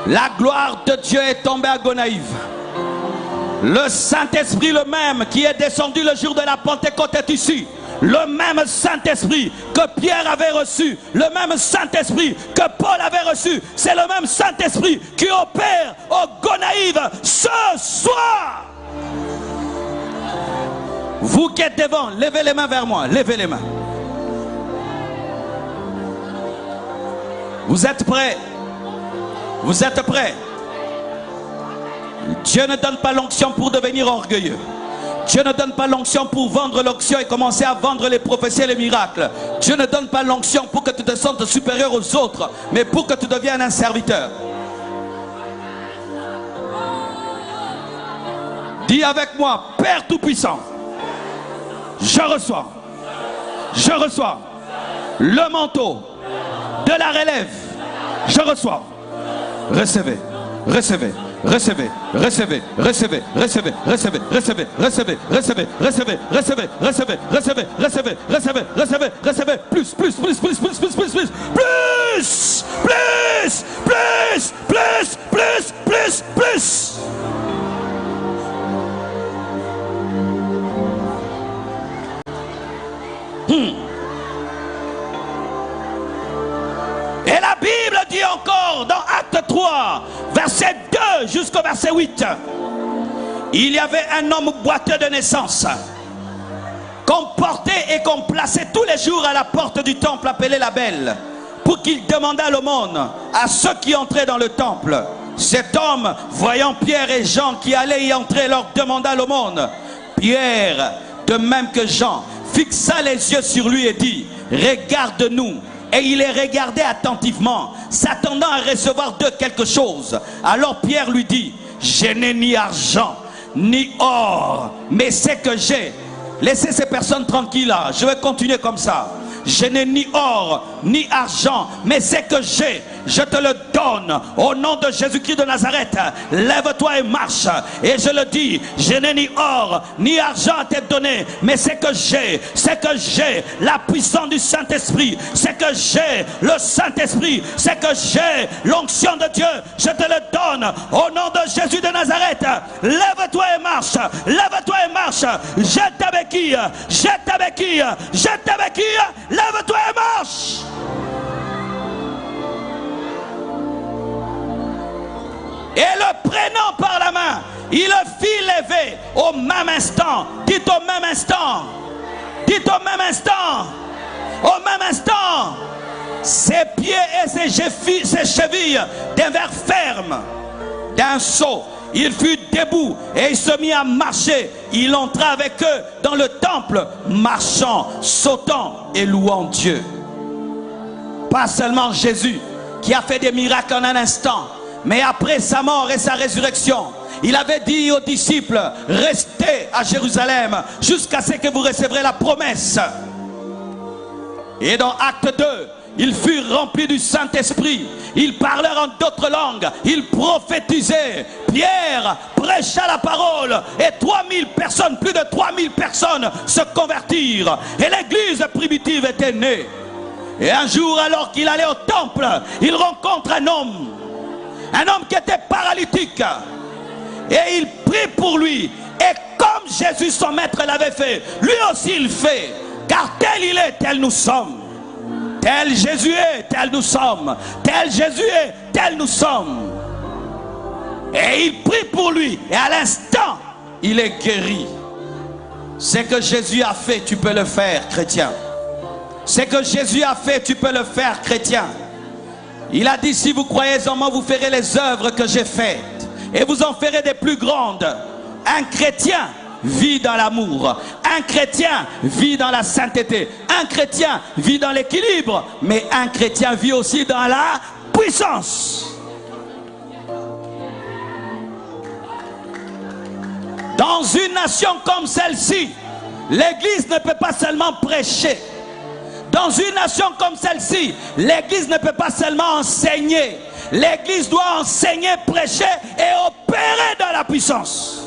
La gloire de Dieu est tombée à Gonaïve. Le Saint-Esprit, le même qui est descendu le jour de la Pentecôte, est ici. Le même Saint-Esprit que Pierre avait reçu, le même Saint-Esprit que Paul avait reçu, c'est le même Saint-Esprit qui opère au Gonaïve ce soir. Vous qui êtes devant, levez les mains vers moi, levez les mains. Vous êtes prêts? Vous êtes prêts? Dieu ne donne pas l'onction pour devenir orgueilleux. Dieu ne donne pas l'onction pour vendre l'onction et commencer à vendre les prophéties et les miracles. Dieu ne donne pas l'onction pour que tu te sentes supérieur aux autres, mais pour que tu deviennes un serviteur. Dis avec moi, Père Tout-Puissant, je reçois le manteau de la relève. Je reçois. Recevez, recevez, recevez, recevez, recevez, recevez, recevez, recevez, recevez, recevez, recevez, recevez, recevez, recevez, recevez, recevez, recevez, recevez, plus, plus, plus, plus, plus, plus, plus, plus, plus, plus, plus, plus, plus, plus, plus. Et la Bible dit encore dans Acte 3, verset 2 jusqu'au verset 8, il y avait un homme boiteux de naissance qu'on portait et qu'on plaçait tous les jours à la porte du temple appelé la Belle, pour qu'il demandât l'aumône à ceux qui entraient dans le temple. Cet homme, voyant Pierre et Jean qui allaient y entrer, leur demanda l'aumône. Pierre, de même que Jean, fixa les yeux sur lui et dit, regarde-nous. Et il les regardait attentivement, s'attendant à recevoir d'eux quelque chose. Alors Pierre lui dit, je n'ai ni argent, ni or, mais c'est que j'ai. Laissez ces personnes tranquilles là, je vais continuer comme ça. Je n'ai ni or, ni argent, mais c'est que j'ai, je te le donne au nom de Jésus-Christ de Nazareth. Lève-toi et marche. Et je le dis, je n'ai ni or, ni argent à te donner, mais c'est que j'ai la puissance du Saint-Esprit, c'est que j'ai le Saint-Esprit, c'est que j'ai l'onction de Dieu. Je te le donne au nom de Jésus de Nazareth. Lève-toi et marche, lève-toi et marche. Jette ta béquille, jette ta béquille, jette ta béquille. Lève-toi et marche. Et le prenant par la main, il le fit lever au même instant. Dites au même instant. Dites au même instant. Au même instant. ses pieds et ses chevilles devinrent fermes. D'un saut, il fut debout et il se mit à marcher. Il entra avec eux dans le temple, marchant, sautant et louant Dieu. Pas seulement Jésus qui a fait des miracles en un instant, mais après sa mort et sa résurrection, il avait dit aux disciples, restez à Jérusalem jusqu'à ce que vous recevrez la promesse. Et dans Acte 2, ils furent remplis du Saint-Esprit. Ils parlèrent en d'autres langues. Ils prophétisaient. Pierre prêcha la parole. Et 3000 personnes, plus de 3000 personnes se convertirent. Et l'église primitive était née. Et un jour, alors qu'il allait au temple, il rencontre un homme qui était paralytique. Et il prie pour lui. Et comme Jésus, son maître, l'avait fait, lui aussi il fait. Car tel il est, tel nous sommes. Tel Jésus est, tel nous sommes. Tel Jésus est, tel nous sommes. Et il prie pour lui. Et à l'instant, il est guéri. Ce que Jésus a fait, tu peux le faire, chrétien. Ce que Jésus a fait, tu peux le faire, chrétien. Il a dit, si vous croyez en moi, vous ferez les œuvres que j'ai faites. Et vous en ferez des plus grandes. Un chrétien vit dans l'amour. Un chrétien vit dans la sainteté. Un chrétien vit dans l'équilibre. Mais un chrétien vit aussi dans la puissance. Dans une nation comme celle-ci, l'église ne peut pas seulement prêcher. Dans une nation comme celle-ci, l'église ne peut pas seulement enseigner. L'église doit enseigner, prêcher et opérer dans la puissance.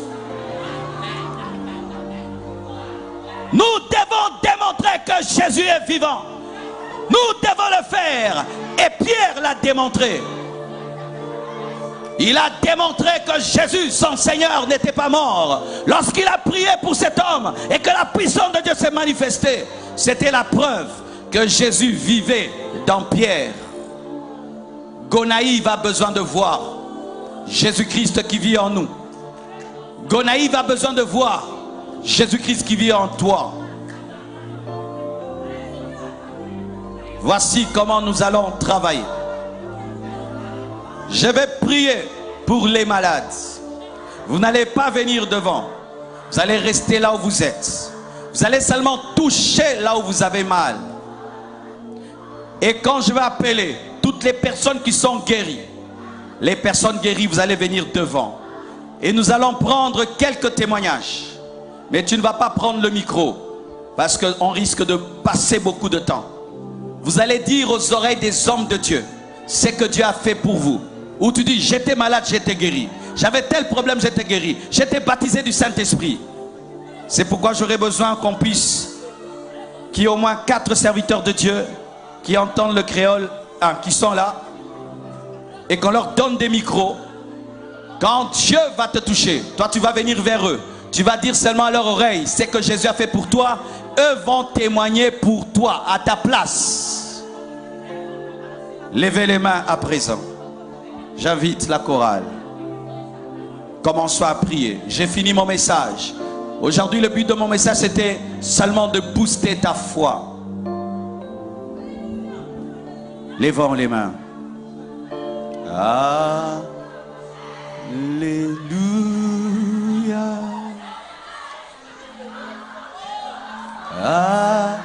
Nous devons démontrer que Jésus est vivant. Nous devons le faire. Et Pierre l'a démontré. Il a démontré que Jésus, son Seigneur, n'était pas mort. Lorsqu'il a prié pour cet homme et que la puissance de Dieu s'est manifestée, c'était la preuve que Jésus vivait dans Pierre. Gonaïve a besoin de voir Jésus-Christ qui vit en nous. Gonaïve a besoin de voir Jésus-Christ qui vit en toi. Voici comment nous allons travailler. Je vais prier pour les malades. Vous n'allez pas venir devant. Vous allez rester là où vous êtes. Vous allez seulement toucher là où vous avez mal. Et quand je vais appeler toutes les personnes qui sont guéries, les personnes guéries, vous allez venir devant. Et nous allons prendre quelques témoignages. Mais tu ne vas pas prendre le micro, parce qu'on risque de passer beaucoup de temps. Vous allez dire aux oreilles des hommes de Dieu ce que Dieu a fait pour vous. Ou tu dis, j'étais malade, j'étais guéri. J'avais tel problème, j'étais guéri. J'étais baptisé du Saint-Esprit. C'est pourquoi j'aurais besoin qu'on puisse, qu'il y ait au moins 4 serviteurs de Dieu qui entendent le créole, qui sont là, et qu'on leur donne des micros. Quand Dieu va te toucher, toi tu vas venir vers eux. Tu vas dire seulement à leur oreille ce que Jésus a fait pour toi. Eux vont témoigner pour toi à ta place. Levez les mains à présent. J'invite la chorale. Commençons à prier. J'ai fini mon message. Aujourd'hui, le but de mon message, c'était seulement de booster ta foi. Levons les mains. Alléluia. Alléluia.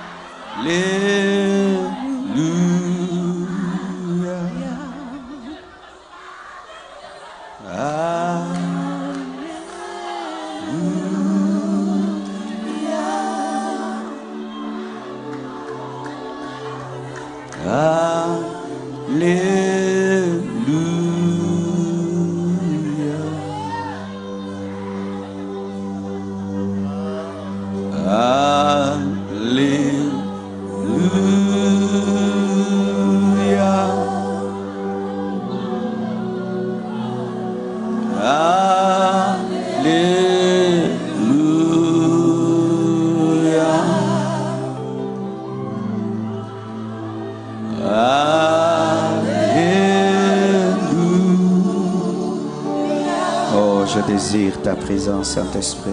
Oh, je désire ta présence, Saint-Esprit.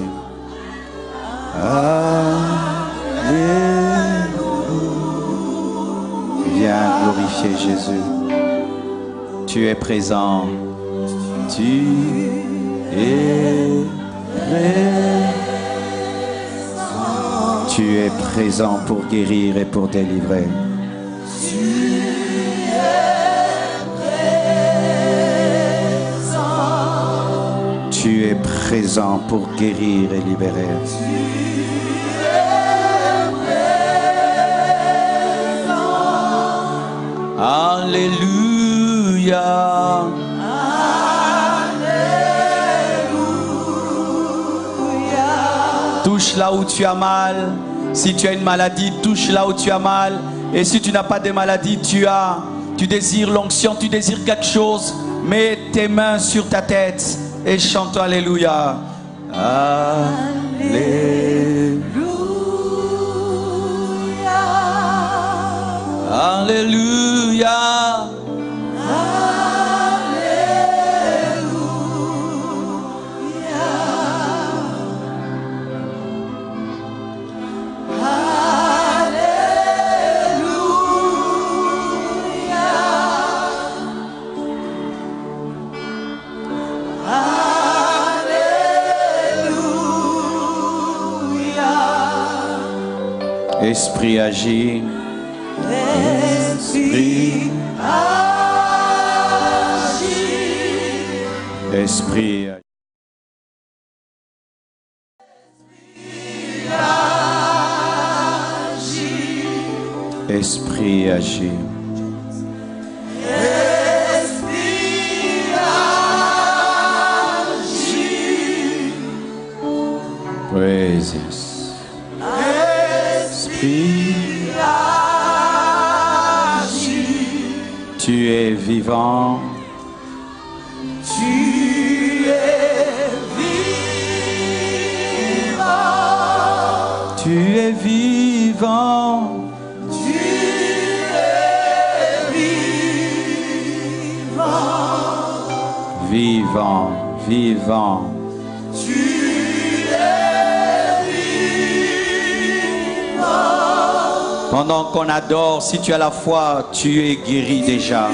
Alléluia. Viens. Viens glorifier Jésus. Tu es présent. Tu es présent. Tu es présent pour guérir et pour délivrer. Tu es présent pour guérir et libérer. Alléluia. Alléluia. Touche là où tu as mal. Si tu as une maladie, touche là où tu as mal. Et si tu n'as pas de maladie, tu désires l'onction, tu désires quelque chose, mets tes mains sur ta tête et chante Alléluia. Alléluia. Alléluia. Esprit agit. Esprit agit. Esprit agit. Esprit agit. Praise yes. Esprit agit. Tu es vivant. Tu es vivant. Tu es vivant. Tu es vivant. Vivant, vivant. Tu pendant qu'on adore, si tu as la foi, tu es guéri déjà.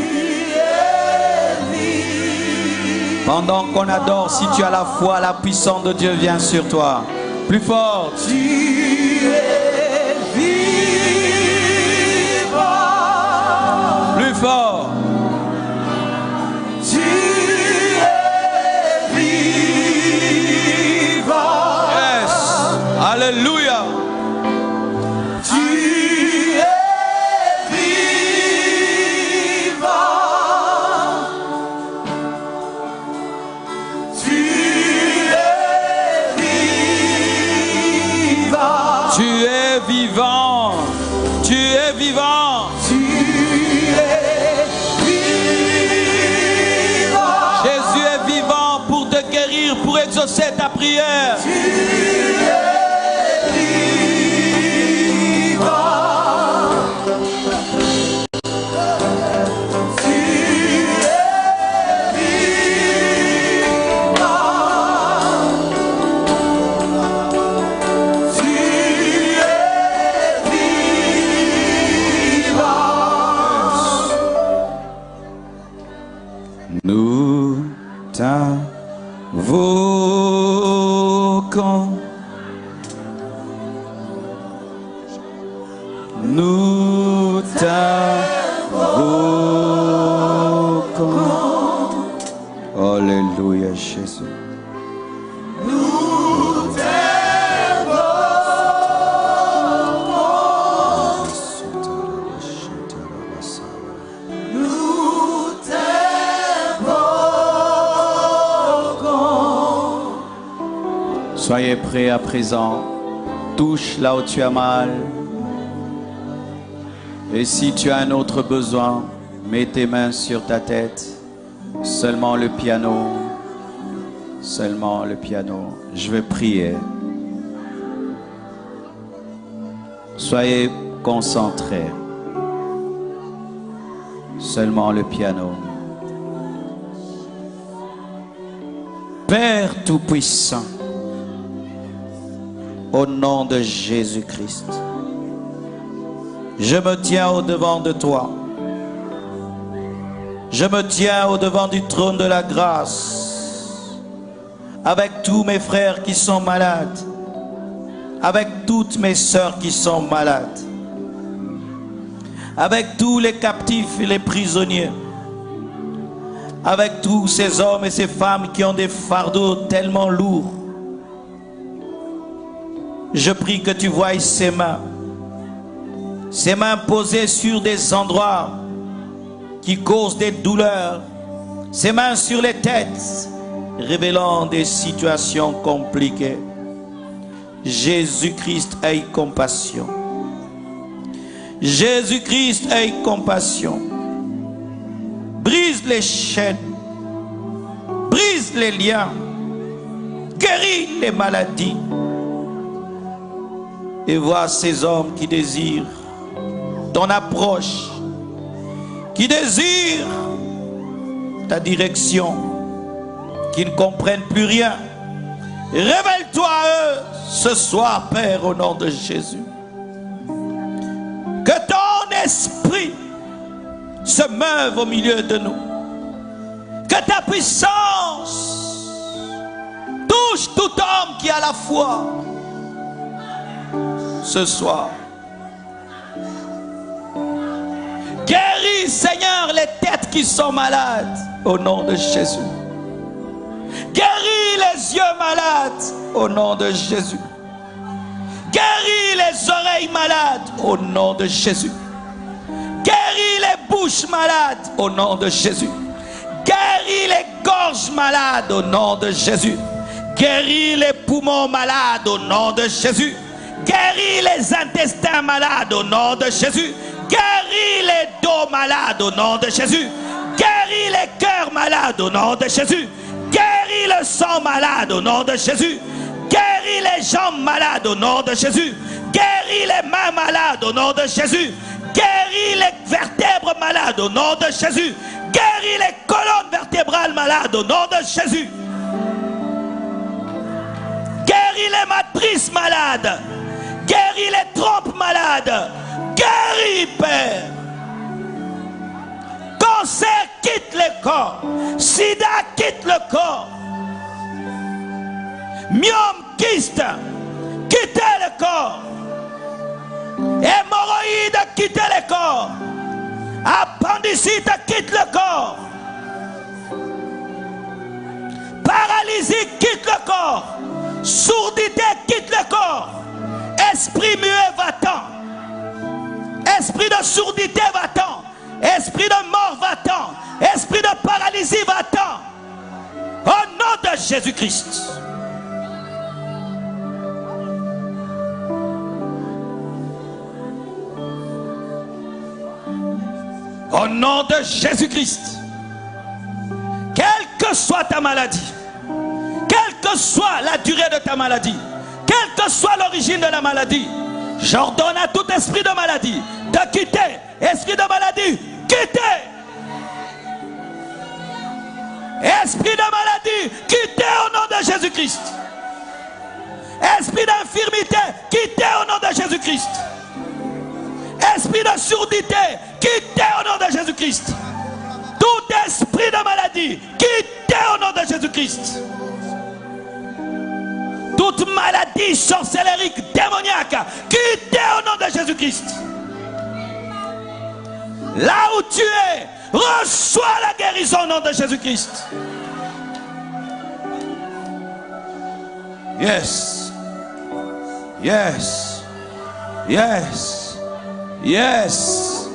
Pendant qu'on adore, si tu as la foi, la puissance de Dieu vient sur toi. Plus fort. Tu es vivant. Plus fort. Tu es vivant. Yes. Alléluia. Vivant, tu es vivant, tu es vivant. Jésus est vivant pour te guérir, pour exaucer ta prière. Tu es vivant. Tu es nous t'invoquons, nous t'invoquons. Alléluia Jésus. Nous t'invoquons. Nous t'invoquons. Soyez prêts à présent. Touche là où tu as mal. Et si tu as un autre besoin, mets tes mains sur ta tête. Seulement le piano. Seulement le piano. Je vais prier. Soyez concentrés. Seulement le piano. Père Tout-Puissant, au nom de Jésus-Christ, je me tiens au-devant de toi Je me tiens au devant du trône de la grâce, avec tous mes frères qui sont malades, avec toutes mes sœurs qui sont malades, avec tous les captifs et les prisonniers, avec tous ces hommes et ces femmes qui ont des fardeaux tellement lourds. Je prie que tu voies ces mains posées sur des endroits qui causent des douleurs, ces mains sur les têtes, révélant des situations compliquées. Jésus-Christ, aie compassion. Jésus-Christ, aie compassion. Brise les chaînes, brise les liens, guéris les maladies. Et vois ces hommes qui désirent ton approche, qui désirent ta direction, qui ne comprennent plus rien. Révèle-toi à eux ce soir, Père, au nom de Jésus. Que ton esprit se meuve au milieu de nous. Que ta puissance touche tout homme qui a la foi ce soir. Guéris, Seigneur, les têtes qui sont malades au nom de Jésus. Guéris les yeux malades au nom de Jésus. Guéris les oreilles malades au nom de Jésus. Guéris les bouches malades au nom de Jésus. Guéris les gorges malades au nom de Jésus. Guéris les poumons malades au nom de Jésus. Guéris les intestins malades au nom de Jésus. Guéris les dos malades au nom de Jésus. Guéris les cœurs malades au nom de Jésus. Guéris le sang malade au nom de Jésus. Guéris les jambes malades au nom de Jésus. Guéris les mains malades au nom de Jésus. Guéris les vertèbres malades au nom de Jésus. Guéris les colonnes vertébrales malades au nom de Jésus. Guéris les matrices malades. Guéris les trompes malades. Guéris, Père. Cancer quitte le corps. Sida quitte le corps. Myome, kyste, quittez le corps. Hémorroïde, quittez le corps. Appendicite, quitte le corps. Paralysie, quitte le corps. Sourdité, quitte le corps. Esprit muet, va-t'en. Esprit de sourdité, va-t'en. Esprit de mort, va-t'en. Esprit de paralysie, va-t'en. Au nom de Jésus-Christ. Au nom de Jésus-Christ. Quelle que soit ta maladie, quelle que soit la durée de ta maladie, quelle que soit l'origine de la maladie, j'ordonne à tout esprit de maladie de quitter. Esprit de maladie, quittez. Esprit de maladie, quittez au nom de Jésus-Christ. Esprit d'infirmité, quittez au nom de Jésus-Christ. Esprit de surdité, quittez au nom de Jésus-Christ. Tout esprit de maladie, quittez au nom de Jésus-Christ. Toute maladie sorcellérique, démoniaque, quittez au nom de Jésus-Christ. Là où tu es, reçois la guérison au nom de Jésus-Christ. Yes. Yes. Yes. Yes.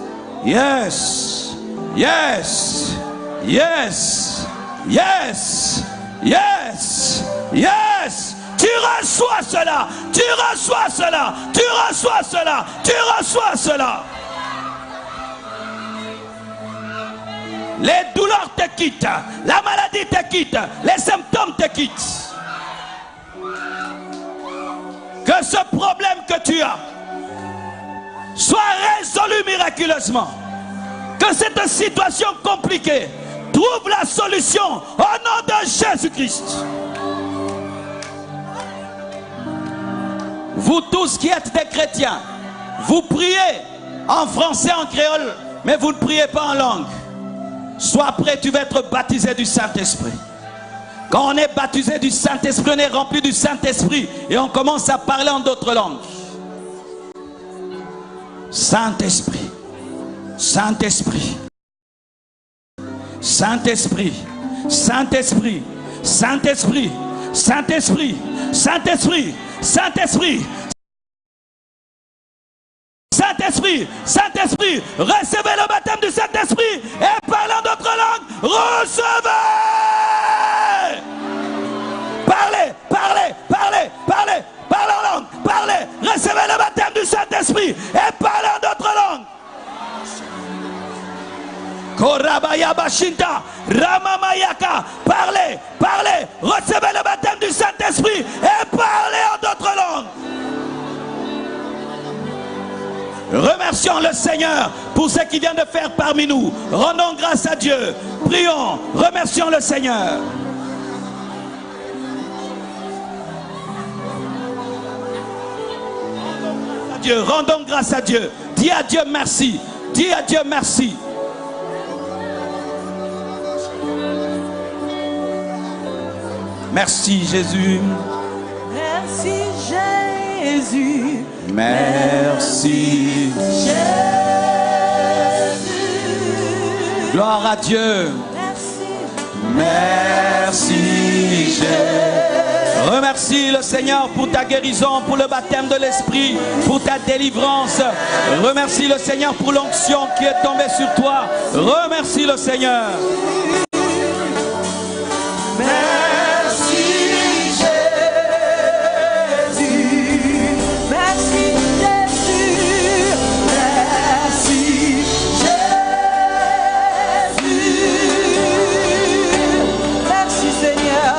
Yes. Yes. Yes. Yes. Yes. Yes. Tu reçois cela. Tu reçois cela. Tu reçois cela. Tu reçois cela. Les douleurs te quittent. La maladie te quitte. Les symptômes te quittent. Que ce problème que tu as soit résolu miraculeusement. Que cette situation compliquée trouve la solution au nom de Jésus-Christ. Vous tous qui êtes des chrétiens, vous priez en français, en créole, mais vous ne priez pas en langue. Sois prêt, tu vas être baptisé du Saint-Esprit. Quand on est baptisé du Saint-Esprit, on est rempli du Saint-Esprit et on commence à parler en d'autres langues. Saint-Esprit, Saint-Esprit, Saint-Esprit, Saint-Esprit, Saint-Esprit, Saint-Esprit, Saint-Esprit, Saint-Esprit, Saint-Esprit, Saint-Esprit, recevez le baptême du Saint-Esprit et parlez en d'autres langues, recevez! Parlez, parlez, parlez, parlez, parlez en langue, parlez, recevez le baptême du Saint-Esprit et parlez en d'autres langues. Korabaya Bashinta, Ramamayaka, parlez, parlez, recevez le baptême du Saint-Esprit et parlez en d'autres langues. Remercions le Seigneur pour ce qu'il vient de faire parmi nous. Rendons grâce à Dieu. Prions, remercions le Seigneur. Dieu, rendons grâce à Dieu. Dis à Dieu merci. Dis à Dieu merci. Merci Jésus. Merci Jésus. Merci Jésus. Gloire à Dieu. Merci. Merci Jésus. Remercie le Seigneur pour ta guérison, pour le baptême de l'Esprit, pour ta délivrance. Remercie le Seigneur pour l'onction qui est tombée sur toi. Remercie le Seigneur. Merci Jésus. Merci Jésus. Merci Jésus. Merci Seigneur.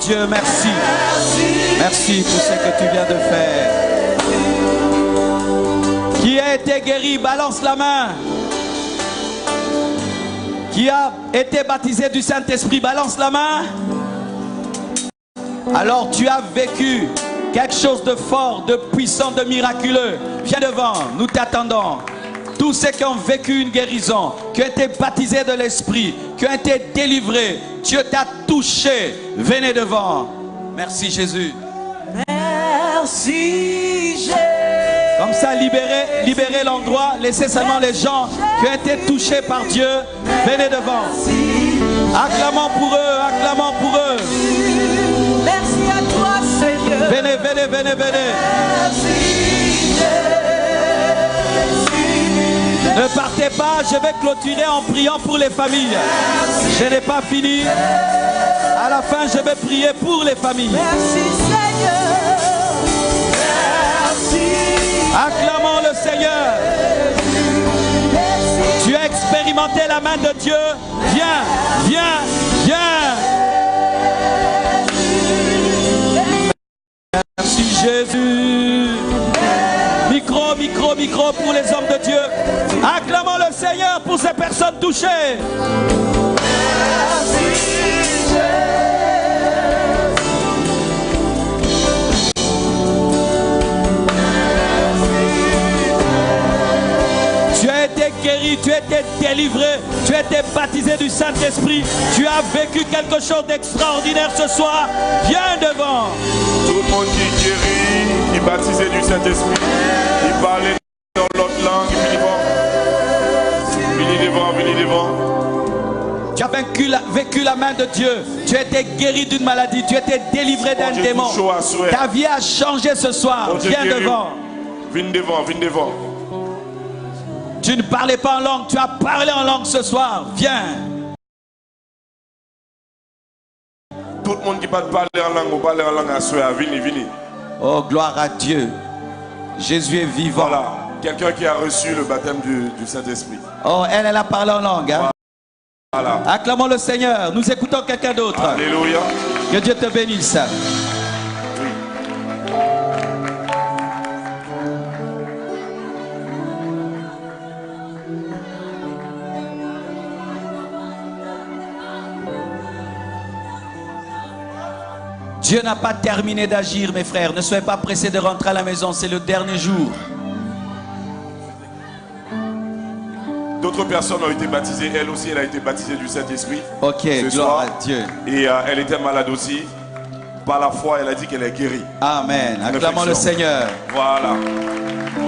Dieu, merci. Merci pour ce que tu viens de faire. Qui a été guéri, balance la main. Qui a été baptisé du Saint-Esprit, balance la main. Alors tu as vécu quelque chose de fort, de puissant, de miraculeux. Viens devant, nous t'attendons. Tous ceux qui ont vécu une guérison, qui ont été baptisés de l'Esprit, qui ont été délivrés, Dieu t'a touché. Venez devant. Merci Jésus. Merci Jésus. Comme ça, libérez l'endroit. Laissez seulement les gens qui ont été touchés par Dieu. Venez devant. Acclamons pour eux, acclamons pour eux. Merci à toi Seigneur. Venez, venez, venez, venez. Merci Jésus. Ne partez pas, je vais clôturer en priant pour les familles. Je n'ai pas fini. À la fin, je vais prier pour les familles. Merci Seigneur. Merci. Acclamons le Seigneur. Tu as expérimenté la main de Dieu. Viens, viens, viens. Merci Jésus. Micro, micro, micro pour les hommes de Dieu. Acclamons le Seigneur pour ces personnes touchées. Tu as été guéri, tu as été délivré, tu as été baptisé du Saint-Esprit. Tu as vécu quelque chose d'extraordinaire ce soir. Viens devant. Tout le monde qui est guéri, qui est baptisé du Saint-Esprit, qui parle dans l'autre langue, venez devant, venez devant. Tu as vécu la main de Dieu. Tu as été guéri d'une maladie. Tu as été délivré d'un démon. Ta vie a changé ce soir. Viens devant. Viens devant, viens devant. Tu ne parlais pas en langue. Tu as parlé en langue ce soir. Viens. Tout le monde qui parle en langue, ou parle en langue à soi, venez, venez. Oh, gloire à Dieu. Jésus est vivant. Voilà. Quelqu'un qui a reçu le baptême du Saint-Esprit. Oh, elle a parlé en langue. Hein? Voilà. Acclamons le Seigneur. Nous écoutons quelqu'un d'autre. Alléluia. Que Dieu te bénisse. Dieu n'a pas terminé d'agir, mes frères. Ne soyez pas pressés de rentrer à la maison. C'est le dernier jour. D'autres personnes ont été baptisées. Elle aussi, elle a été baptisée du Saint-Esprit. Ok, ce gloire soir. à Dieu. Et elle était malade aussi. Par la foi, elle a dit qu'elle est guérie. Amen. Acclamons le Seigneur. Voilà.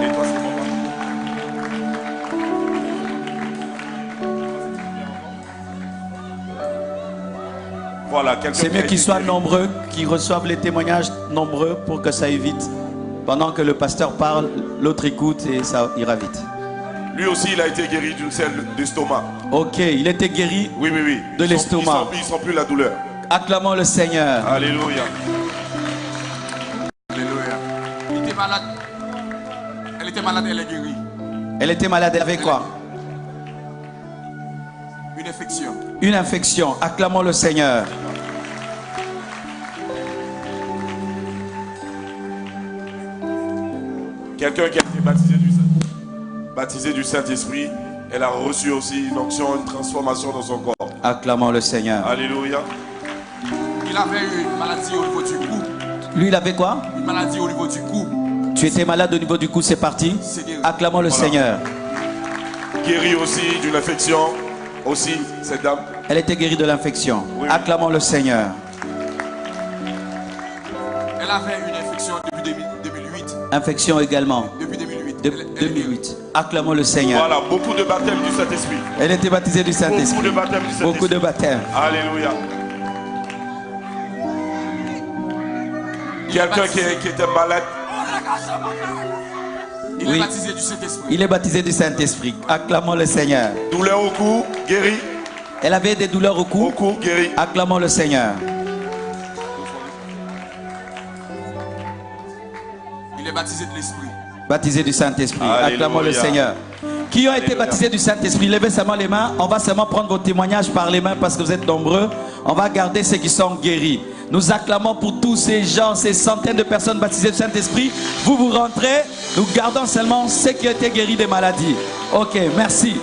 Et toi, c'est bon. Voilà, c'est mieux qu'ils soient nombreux, qu'ils reçoivent les témoignages nombreux pour que ça évite. Pendant que le pasteur parle, l'autre écoute et ça ira vite. Lui aussi, il a été guéri d'une selle d'estomac. Ok, il était guéri de l'estomac. Il ne sent plus la douleur. Acclamons le Seigneur. Alléluia. Alléluia. Il était malade. Elle était malade, elle est guérie. Elle était malade avec quoi? Une infection. Une infection. Acclamons le Seigneur. Quelqu'un qui a été baptisé du Saint-Esprit, elle a reçu aussi une onction, une transformation dans son corps. Acclamons le Seigneur. Alléluia. Il avait une maladie au niveau du cou. Lui, il avait quoi? Une maladie au niveau du cou. Tu étais malade au niveau du cou, c'est parti. Acclamons le Seigneur. Guéri aussi d'une infection. Aussi, cette dame. Elle était guérie de l'infection. Oui. Acclamons le Seigneur. Elle avait une infection depuis 2008. Infection également. Depuis 2008. Depuis 2008. Acclamons le Seigneur. Voilà, beaucoup de baptêmes du Saint-Esprit. Elle était baptisée du Saint-Esprit. Beaucoup de baptêmes du Saint-Esprit. Beaucoup de baptêmes. Alléluia. Quelqu'un qui était malade. Il est baptisé du Saint-Esprit. Il est baptisé du Saint-Esprit. Acclamons le Seigneur. Douleur au cou, guéri. Elle avait des douleurs au cou. Au cou, guéri. Acclamons le Seigneur. Il est baptisé de l'Esprit. Baptisé du Saint-Esprit. Acclamons le Seigneur. Qui ont été baptisés du Saint-Esprit, levez seulement les mains. On va seulement prendre vos témoignages par les mains parce que vous êtes nombreux. On va garder ceux qui sont guéris. Nous acclamons pour tous ces gens, ces centaines de personnes baptisées du Saint-Esprit. Vous rentrez, nous gardons seulement ceux qui ont été guéris des maladies. Ok, merci.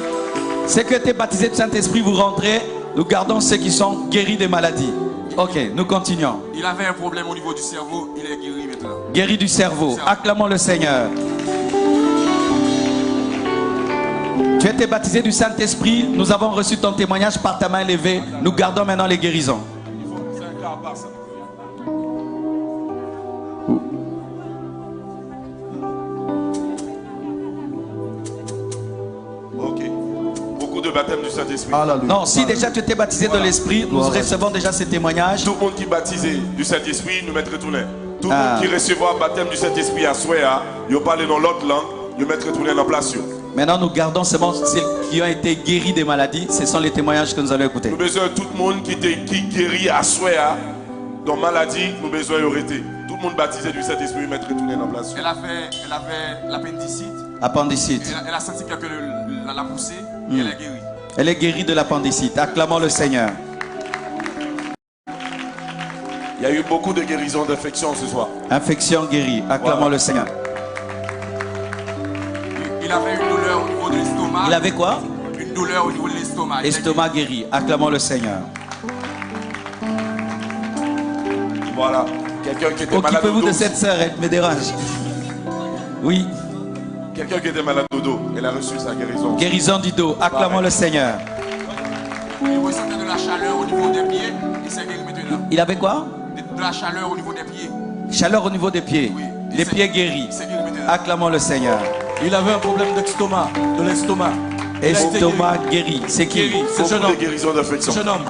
Ceux qui ont été baptisés du Saint-Esprit, vous rentrez, nous gardons ceux qui sont guéris des maladies. Ok, nous continuons. Il avait un problème au niveau du cerveau, il est guéri maintenant. Guéri du cerveau. Acclamons le Seigneur. Tu as été baptisé du Saint-Esprit. Nous avons reçu ton témoignage par ta main levée. Nous gardons maintenant les guérisons. Ok. Beaucoup de baptêmes du Saint-Esprit. Non, si déjà tu étais baptisé de l'Esprit, nous recevons déjà ces témoignages. Tout le monde qui est baptisé du Saint-Esprit, nous mettre retourner. Tout le monde qui recevra baptême du Saint-Esprit à Souéa, il parle dans l'autre langue, nous mettre retourner dans place. Maintenant, nous gardons seulement ceux qui ont été guéris des maladies. Ce sont les témoignages que nous allons écouter. Nous avons besoin de tout le monde qui guérit à Souéa, dans maladie, nous avons besoin d'arrêter. Tout le monde baptisé du Saint-Esprit, mettre retourner dans place. Elle avait l'appendicite. Appendicite. Elle a senti que la poussée et elle est guérie. Elle est guérie de l'appendicite. Acclamons le Seigneur. Il y a eu beaucoup de guérisons d'infections ce soir. Infection guérie. Acclamons le Seigneur. Il avait une douleur au niveau de l'estomac. Il avait quoi? Une douleur au niveau de l'estomac. Estomac guéri. Acclamons le Seigneur. Voilà. Quelqu'un qui était malade au dos. Occupez-vous de cette sœur, elle me dérange. Oui. Quelqu'un qui était malade au dos, elle a reçu sa guérison. Guérison du dos. Acclamons le Seigneur. Il ressentait de la chaleur au niveau des pieds. Il s'est guéri maintenant. Il avait quoi? De la chaleur au niveau des pieds. Chaleur au niveau des pieds. Oui. Les pieds guéris. Acclamons le Seigneur. Il avait un problème d'estomac, de l'estomac. Estomac guéri. C'est qui? Ce jeune homme. Guérison d'infection. Ce jeune homme.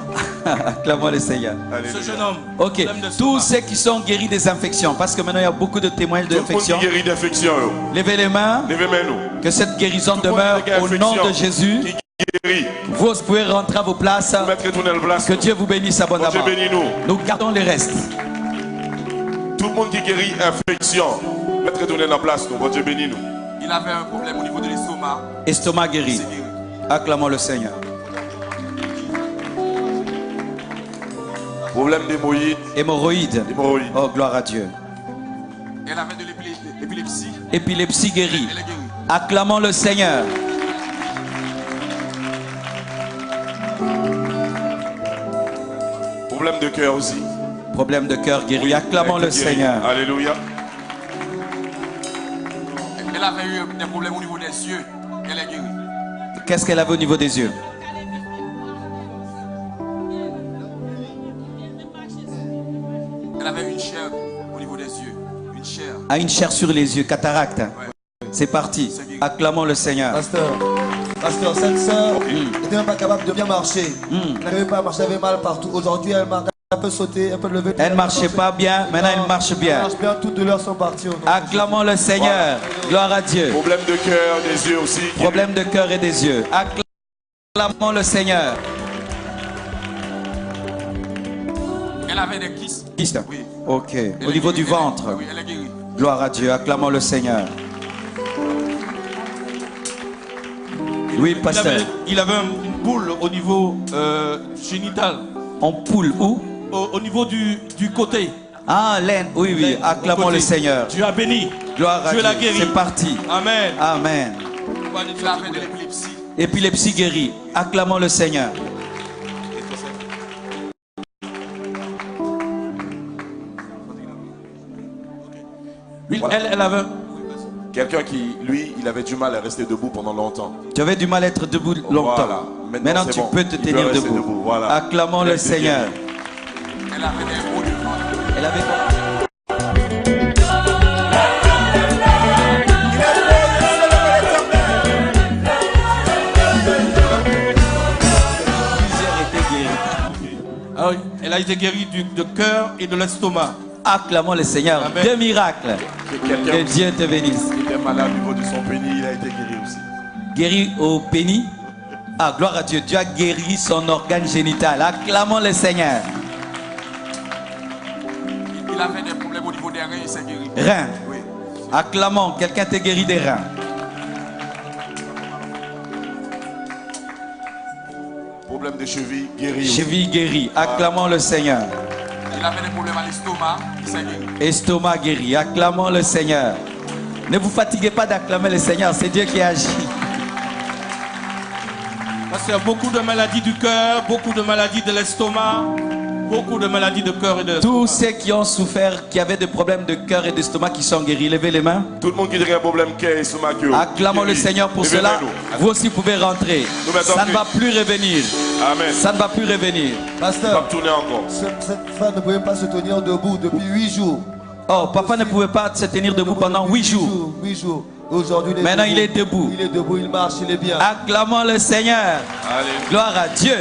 Acclamons le Seigneur. Ce jeune homme. Ok. Tous ceux qui sont guéris des infections, parce que maintenant il y a beaucoup de témoignages d'infections. Tout le monde qui guérit d'infection. Levez les mains. Levez nous. Que cette guérison demeure au nom de Jésus. Vous pouvez rentrer à vos places. Que Dieu vous bénisse abondamment. Nous gardons les restes. Tout le monde qui guérit infection, mettre retourner dans la place. Dieu bénit nous. Il avait un problème au niveau de l'estomac. Estomac guéri. Acclamons le Seigneur. Problème d'hémorroïdes. Hémorroïdes. Oh, gloire à Dieu. Elle avait de l'épilepsie. Épilepsie guérie. Elle est guérie. Acclamons le Seigneur. Problème de cœur aussi. Problème de cœur guéri. Acclamons le Seigneur. Alléluia. Elle avait eu des problèmes au niveau des yeux. Elle est guérie. Qu'est-ce qu'elle avait au niveau des yeux? Elle avait une chair au niveau des yeux. Une chair. Ah, une chair sur les yeux, cataracte. Ouais. C'est parti. Acclamons le Seigneur. Pasteur, cette sœur n'était même pas capable de bien marcher. Elle n'arrivait pas à marcher, elle avait mal partout. Aujourd'hui, elle marche un peu sauter, un peu lever. Elle ne marchait pas bien, maintenant elle marche Elle bien. marche bien, toutes douleurs sont parties. au nom de Acclamons le Seigneur. Gloire à Dieu. Problème de cœur, des yeux aussi. Problème de cœur et des yeux. Acclamons le Seigneur. Elle avait des kystes. Kyste. Oui. Ok. Elle Au est niveau guérie, du ventre. Oui, elle est guérie. Gloire à Dieu. Acclamons le Seigneur. Oui, pasteur. Il avait une boule au niveau génital. On poule où? Au niveau du côté. Ah, l'aine. Oui, oui. Acclamons Côté. le Seigneur. Dieu a béni. Gloire à Dieu l'a Dieu. guéri. C'est parti. Amen. Amen. Elle avait de l'épilepsie. Épilepsie guérie. Acclamons le Seigneur. Oui, elle avait. Quelqu'un qui, lui, il avait du mal à rester debout pendant longtemps. Tu avais du mal à être debout longtemps. Voilà. Maintenant c'est tu bon. peux te Il peut tenir rester debout. debout, voilà. Acclamons Elle le est Seigneur. Elle avait des maux de ventre. Elle avait quoi? Plusieurs étaient guéris. Ah oui, elle a été guérie du cœur et de l'estomac. Acclamons le Seigneur. Amen. Deux miracles. Quelqu'un Que Dieu te bénisse. qui était malade au niveau de son pénis, il a été guéri aussi. Guéri au pénis. Ah, gloire à Dieu. Dieu a guéri son organe génital. Acclamons le Seigneur. Il avait des problèmes au niveau des reins, il s'est guéri. Reins. Oui. Acclamons. Quelqu'un t'a guéri des reins. Problème de cheville, guéri aussi. Cheville guérie. Acclamons le Seigneur. Il avait des problèmes à l'estomac, il s'est guéri. Estomac guéri. Acclamons le Seigneur. Ne vous fatiguez pas d'acclamer le Seigneur. C'est Dieu qui agit. Parce qu'il y a beaucoup de maladies du cœur, beaucoup de maladies de l'estomac, beaucoup de maladies de cœur et de Tous l'estomac. ceux qui ont souffert, qui avaient des problèmes de cœur et d'estomac, qui sont guéris, levez les mains. Tout le monde qui dirait un problème cœur et stomac. Acclamons le Seigneur pour cela. Vous aussi pouvez rentrer. Nous mettons Ça ne plus. va plus revenir. Amen. Ça ne va plus revenir. On va Pasteur, tourner encore. cette femme ne pouvait pas se tenir debout depuis 8 jours. Oh, papa ne pouvait pas se tenir debout pendant 8 jours. 8 jours. Aujourd'hui, Maintenant, il est debout. Il est debout, il marche, il est bien. Acclamons le Seigneur. Allez. Gloire à Dieu.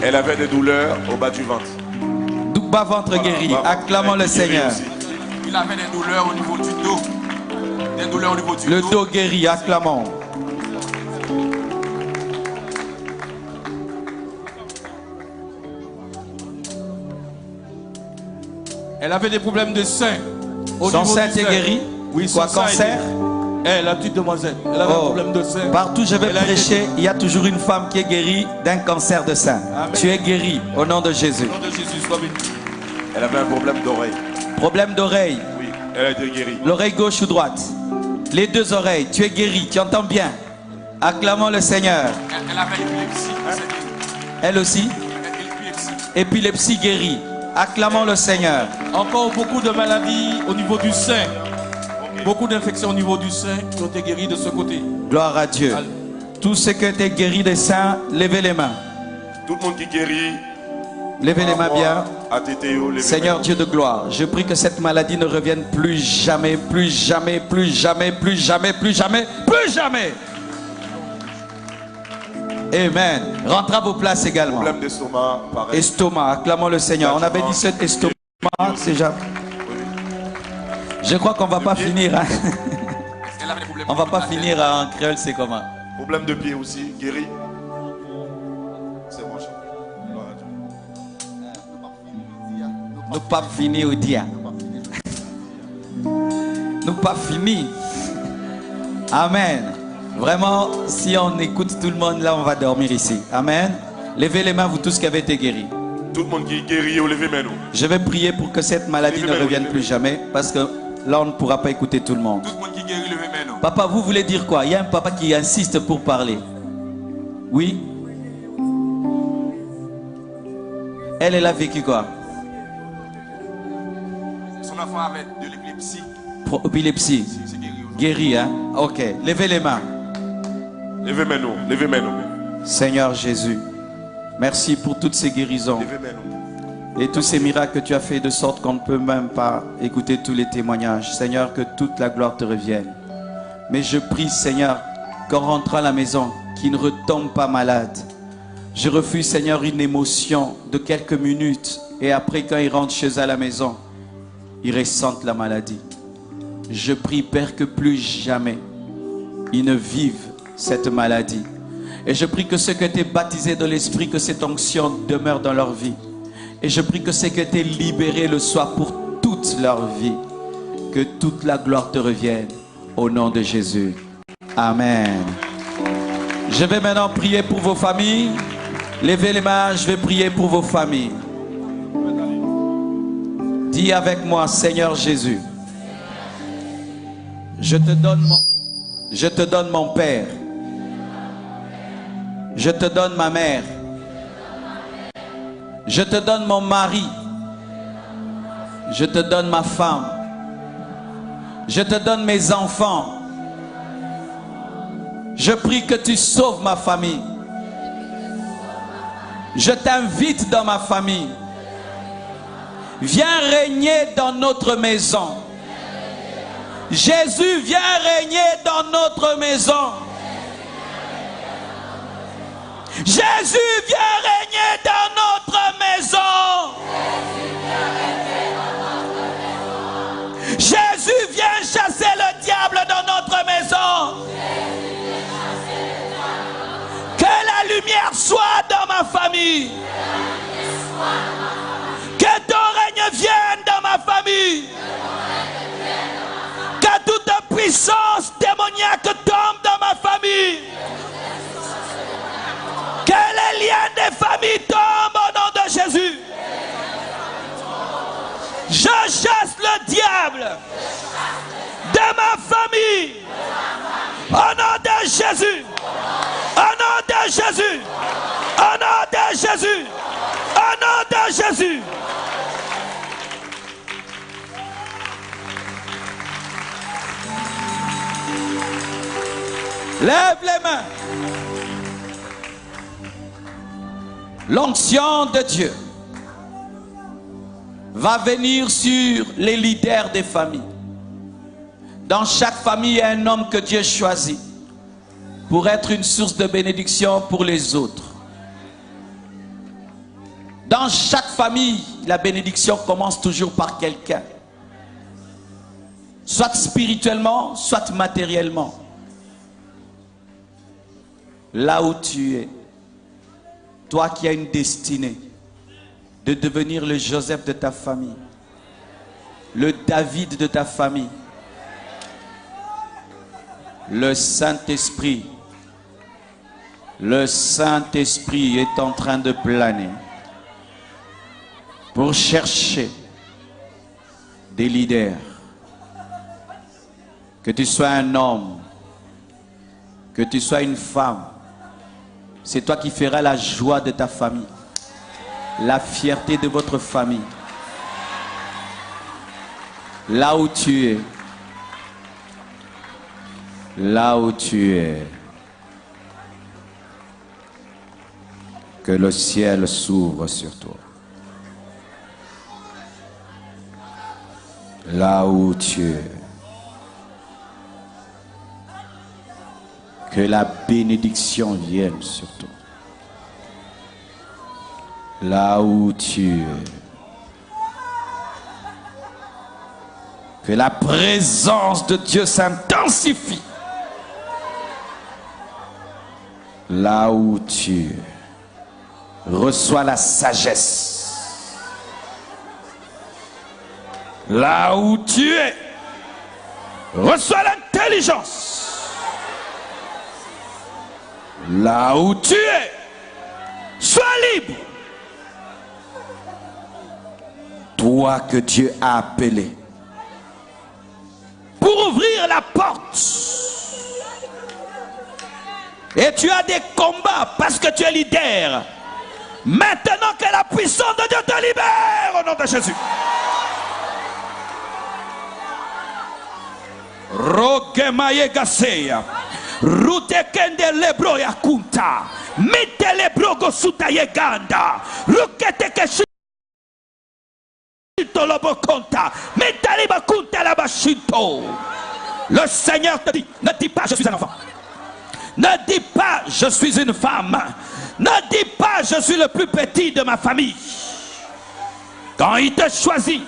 Elle avait des douleurs au bas du ventre. Bas ventre guéri. Bas ventre. Acclamons Elle le est guérie Seigneur. aussi. Il avait des douleurs au niveau du dos. Des douleurs au niveau du Le dos. dos guéri. Acclamons. Elle avait des problèmes de sein. Au Son niveau sein du est guéri. Oui, Quoi, son sein est cancer? guéri. Elle, la petite demoiselle, elle avait un Oh. problème de sein. Partout je vais Elle a été- prêcher, il y a toujours une femme qui est guérie d'un cancer de sein. Amen. Tu es guéri au nom de Jésus. Au nom de Jésus, sois béni. Elle avait un problème d'oreille. Problème d'oreille, Oui, elle a été guérie. l'oreille gauche ou droite. Les deux oreilles, tu es guéri, tu entends bien. Acclamons le Seigneur. Elle avait l'épilepsie, il s'est guéri. Elle aussi, L'épilepsie. épilepsie guérie. Acclamons le Seigneur. Encore beaucoup de maladies au niveau du sein. Beaucoup d'infections au niveau du sein qui ont été guéries de ce côté. Gloire à Dieu. Allez. Tous ceux qui ont été guéris des seins, levez les mains. Tout le monde qui guérit. Levez les mains bien. À TTO, les Seigneur Dieu de gloire, je prie que cette maladie ne revienne plus jamais, plus jamais, plus jamais, plus jamais, plus jamais, plus jamais. Amen. Rentrez à vos places également. problème d'estomac, pareil. Estomac, acclamons le Seigneur. On avait dit cet estomac, c'est déjà. Je crois qu'on va pas finir. Hein. Elle avait des problèmes On va au pas niveau de la finir tête. en créole, c'est comment? Problème de pied aussi, guéri. C'est bon, chef. Gloire à Dieu. Nous pas fini au dia. Nous pas fini. Amen. Vraiment, si on écoute tout le monde, là, on va dormir ici. Amen. Levez les mains, vous tous qui avez été guéris. Tout le monde qui guérit, au lever maintenant. Je vais prier pour que cette maladie ne revienne plus jamais, parce que là, on ne pourra pas écouter tout le monde. Tout le monde qui guérit, levez maintenant. Papa, vous voulez dire quoi? Il y a un papa qui insiste pour parler. Oui? Elle a vécu quoi? Son enfant avait de l'épilepsie. Épilepsie. C'est guéri aujourd'hui. Guéri, hein? Ok. Levez les mains. Levez maintenant, levez maintenant. Seigneur Jésus, merci pour toutes ces guérisons Levez maintenant. et tous ces miracles que tu as fait de sorte qu'on ne peut même pas écouter tous les témoignages. Seigneur, que toute la gloire te revienne. Mais je prie, Seigneur, qu'en rentrant à la maison, qu'il ne retombe pas malade. Je refuse, Seigneur, une émotion de quelques minutes et après, quand il rentre chez eux à la maison, il ressente la maladie. Je prie, Père, que plus jamais ils ne vivent cette maladie. Et je prie que ceux qui étaient baptisés de l'Esprit, que cette onction demeure dans leur vie. Et je prie que ceux qui étaient libérés le soient pour toute leur vie. Que toute la gloire te revienne. Au nom de Jésus. Amen. Je vais maintenant prier pour vos familles. Levez les mains, je vais prier pour vos familles. Dis avec moi, Seigneur Jésus, je te donne mon père. Je te donne ma mère. Je te donne mon mari. Je te donne ma femme. Je te donne mes enfants. Je prie que tu sauves ma famille. Je t'invite dans ma famille. Viens régner dans notre maison. Jésus, viens régner dans notre maison. Jésus, viens régner dans notre maison. Jésus, viens chasser le diable dans notre maison. Que la lumière soit dans ma famille. Que ton règne vienne dans ma famille. Que toute puissance démoniaque tombe dans ma famille. Que les liens des familles tombent au nom de Jésus. Je chasse le diable de ma famille. Au nom de Jésus. Au nom de Jésus. Au nom de Jésus. Au nom de Jésus. Lève les mains. L'onction de Dieu va venir sur les leaders des familles. Dans chaque famille, il y a un homme que Dieu choisit pour être une source de bénédiction pour les autres. Dans chaque famille, la bénédiction commence toujours par quelqu'un. Soit spirituellement, soit matériellement. Là où tu es, toi qui as une destinée de devenir le Joseph de ta famille, le David de ta famille, le Saint-Esprit est en train de planer pour chercher des leaders. Que tu sois un homme, que tu sois une femme, c'est toi qui feras la joie de ta famille, la fierté de votre famille. Là où tu es, là où tu es, que le ciel s'ouvre sur toi. Là où tu es, que la bénédiction vienne sur toi. Là où tu es, que la présence de Dieu s'intensifie. Là où tu es, reçois la sagesse. Là où tu es, reçois l'intelligence. Là où tu es, sois libre. Toi que Dieu a appelé pour ouvrir la porte. Et tu as des combats parce que tu es leader. Maintenant que la puissance de Dieu te libère au nom de Jésus. Rogemaye gaseya. Rute kende lebro ya kunta. Mite lebro gosuta yeganda. Rukete keshi. Le Seigneur te dit, ne dis pas je suis un enfant. Ne dis pas je suis une femme. Ne dis pas je suis le plus petit de ma famille. Quand il te choisit,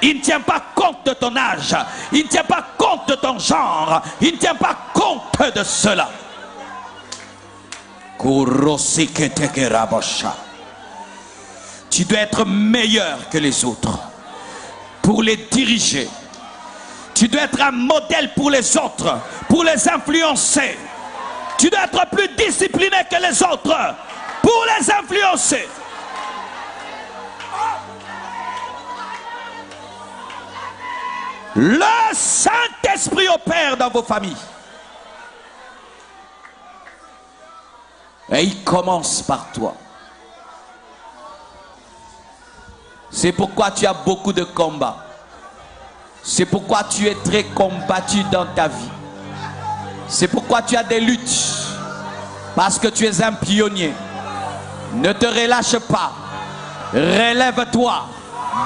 il ne tient pas compte de ton âge. Il ne tient pas compte de ton genre. Il ne tient pas compte de cela. Tu dois être meilleur que les autres pour les diriger. Tu dois être un modèle pour les autres, pour les influencer. Tu dois être plus discipliné que les autres pour les influencer. Le Saint-Esprit opère dans vos familles. Et il commence par toi. C'est pourquoi tu as beaucoup de combats. C'est pourquoi tu es très combattu dans ta vie. C'est pourquoi tu as des luttes. Parce que tu es un pionnier. Ne te relâche pas. Relève-toi.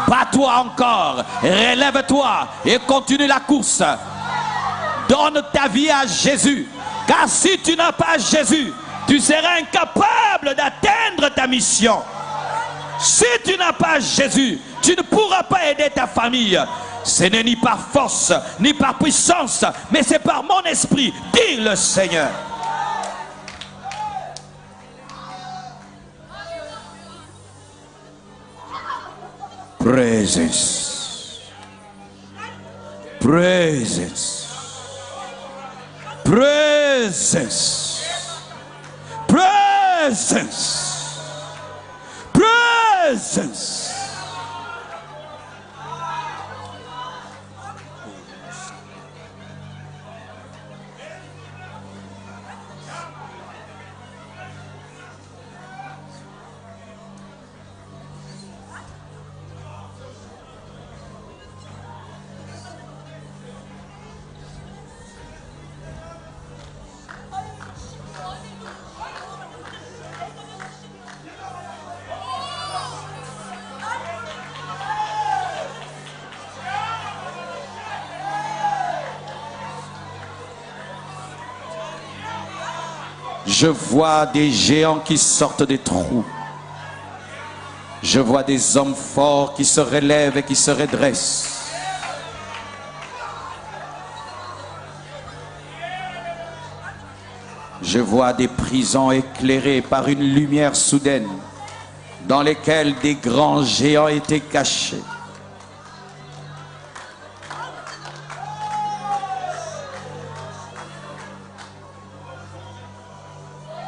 Bats-toi encore. Relève-toi et continue la course. Donne ta vie à Jésus. Car si tu n'as pas Jésus, tu seras incapable d'atteindre ta mission. Si tu n'as pas Jésus, tu ne pourras pas aider ta famille. Ce n'est ni par force, ni par puissance, mais c'est par mon esprit, dit le Seigneur. Presence. Presence. Presence. Presence. Presence. Je vois des géants qui sortent des trous. Je vois des hommes forts qui se relèvent et qui se redressent. Je vois des prisons éclairées par une lumière soudaine dans lesquelles des grands géants étaient cachés.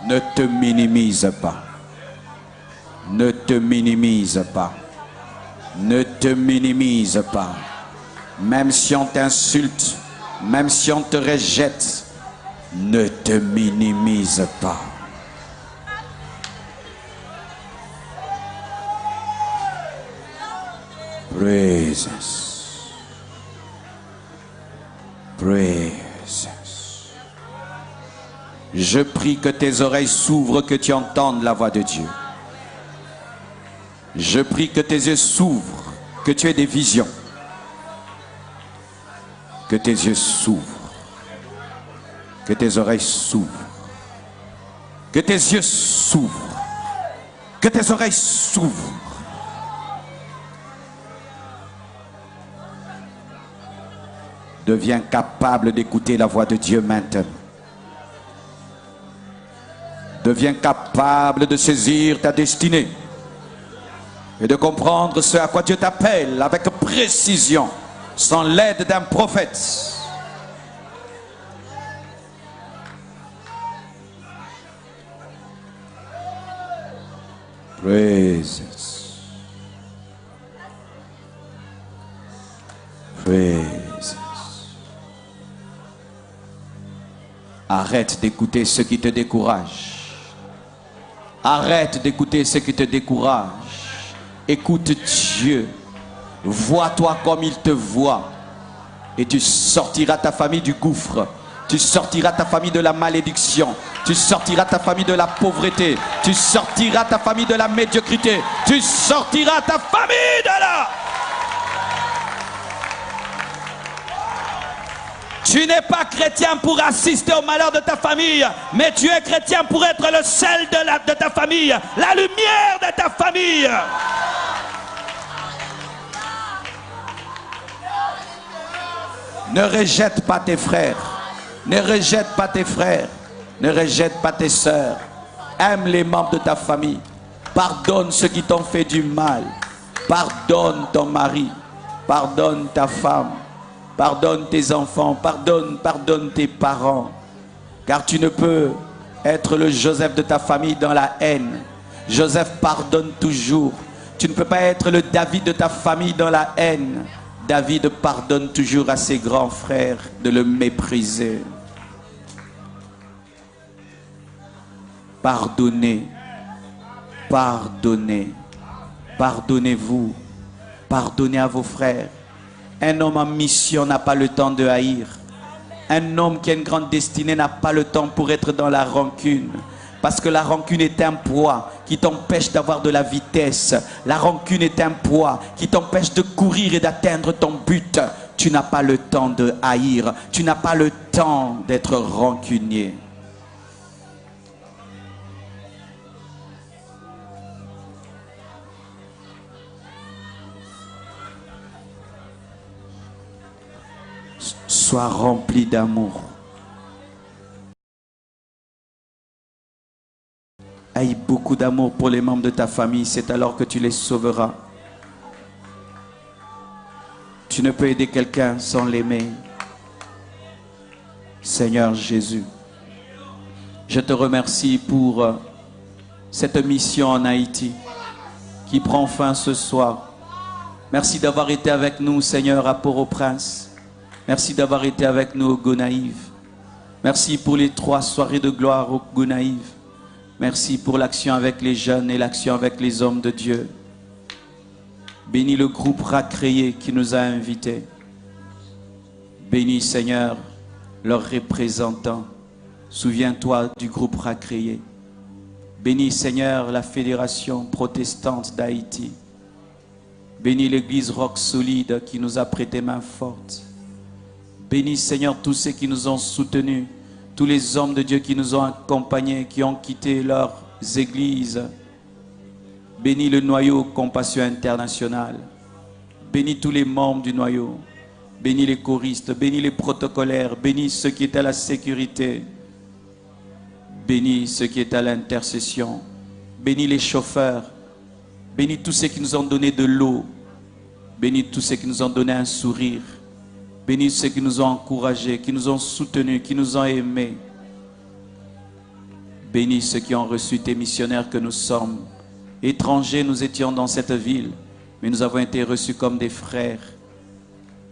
Ne te minimise pas. Ne te minimise pas. Ne te minimise pas. Même si on t'insulte, même si on te rejette, ne te minimise pas. Presence. Presence. Je prie que tes oreilles s'ouvrent, que tu entendes la voix de Dieu. Je prie que tes yeux s'ouvrent, que tu aies des visions. Que tes yeux s'ouvrent. Que tes oreilles s'ouvrent. Que tes yeux s'ouvrent. Que tes oreilles s'ouvrent. Deviens capable d'écouter la voix de Dieu maintenant. Deviens capable de saisir ta destinée et de comprendre ce à quoi Dieu t'appelle avec précision, sans l'aide d'un prophète. Presence. Presence. Arrête d'écouter ce qui te décourage. Arrête d'écouter ce qui te décourage. Écoute Dieu. Vois-toi comme il te voit. Et tu sortiras ta famille du gouffre. Tu sortiras ta famille de la malédiction. Tu sortiras ta famille de la pauvreté. Tu sortiras ta famille de la médiocrité. Tu sortiras ta famille de là. Tu n'es pas chrétien pour assister au malheur de ta famille, mais tu es chrétien pour être le sel de ta famille, la lumière de ta famille. Ne rejette pas tes frères. Ne rejette pas tes frères. Ne rejette pas tes sœurs. Aime les membres de ta famille. Pardonne ceux qui t'ont fait du mal. Pardonne ton mari. Pardonne ta femme. Pardonne tes enfants. Pardonne tes parents. Car tu ne peux être le Joseph de ta famille dans la haine. Joseph pardonne toujours. Tu ne peux pas être le David de ta famille dans la haine. David pardonne toujours à ses grands frères de le mépriser. Pardonnez, pardonnez, pardonnez-vous, pardonnez à vos frères. Un homme en mission n'a pas le temps de haïr. Un homme qui a une grande destinée n'a pas le temps pour être dans la rancune. Parce que la rancune est un poids qui t'empêche d'avoir de la vitesse. La rancune est un poids qui t'empêche de courir et d'atteindre ton but. Tu n'as pas le temps de haïr. Tu n'as pas le temps d'être rancunier. Sois rempli d'amour. Aie beaucoup d'amour pour les membres de ta famille, c'est alors que tu les sauveras. Tu ne peux aider quelqu'un sans l'aimer. Seigneur Jésus, je te remercie pour cette mission en Haïti qui prend fin ce soir. Merci d'avoir été avec nous, Seigneur, à Port-au-Prince. Merci d'avoir été avec nous au Gonaïve. Merci pour les 3 soirées de gloire au Gonaïve. Merci pour l'action avec les jeunes et l'action avec les hommes de Dieu. Bénis le groupe Racréé qui nous a invités. Bénis, Seigneur, leurs représentants. Souviens-toi du groupe Racréé. Bénis, Seigneur, la Fédération protestante d'Haïti. Bénis l'église Roc Solide qui nous a prêté main forte. Bénis, Seigneur, tous ceux qui nous ont soutenus. Tous les hommes de Dieu qui nous ont accompagnés, qui ont quitté leurs églises. Bénis le noyau Compassion Internationale. Bénis tous les membres du noyau. Bénis les choristes, bénis les protocolaires, bénis ceux qui étaient à la sécurité. Bénis ceux qui étaient à l'intercession. Bénis les chauffeurs. Bénis tous ceux qui nous ont donné de l'eau. Bénis tous ceux qui nous ont donné un sourire. Bénis ceux qui nous ont encouragés, qui nous ont soutenus, qui nous ont aimés. Bénis ceux qui ont reçu tes missionnaires que nous sommes. Étrangers, nous étions dans cette ville, mais nous avons été reçus comme des frères.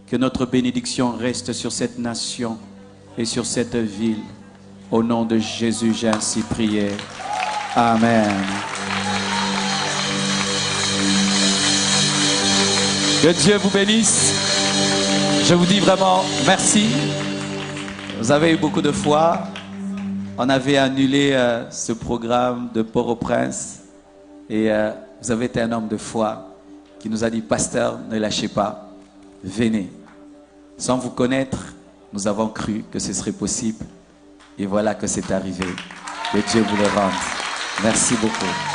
Que notre bénédiction reste sur cette nation et sur cette ville. Au nom de Jésus, j'ai ainsi prié. Amen. Que Dieu vous bénisse. Je vous dis vraiment merci. Vous avez eu beaucoup de foi. On avait annulé ce programme de Port-au-Prince. Et vous avez été un homme de foi qui nous a dit, pasteur, ne lâchez pas, venez. Sans vous connaître, nous avons cru que ce serait possible. Et voilà que c'est arrivé. Que Dieu vous le rende. Merci beaucoup.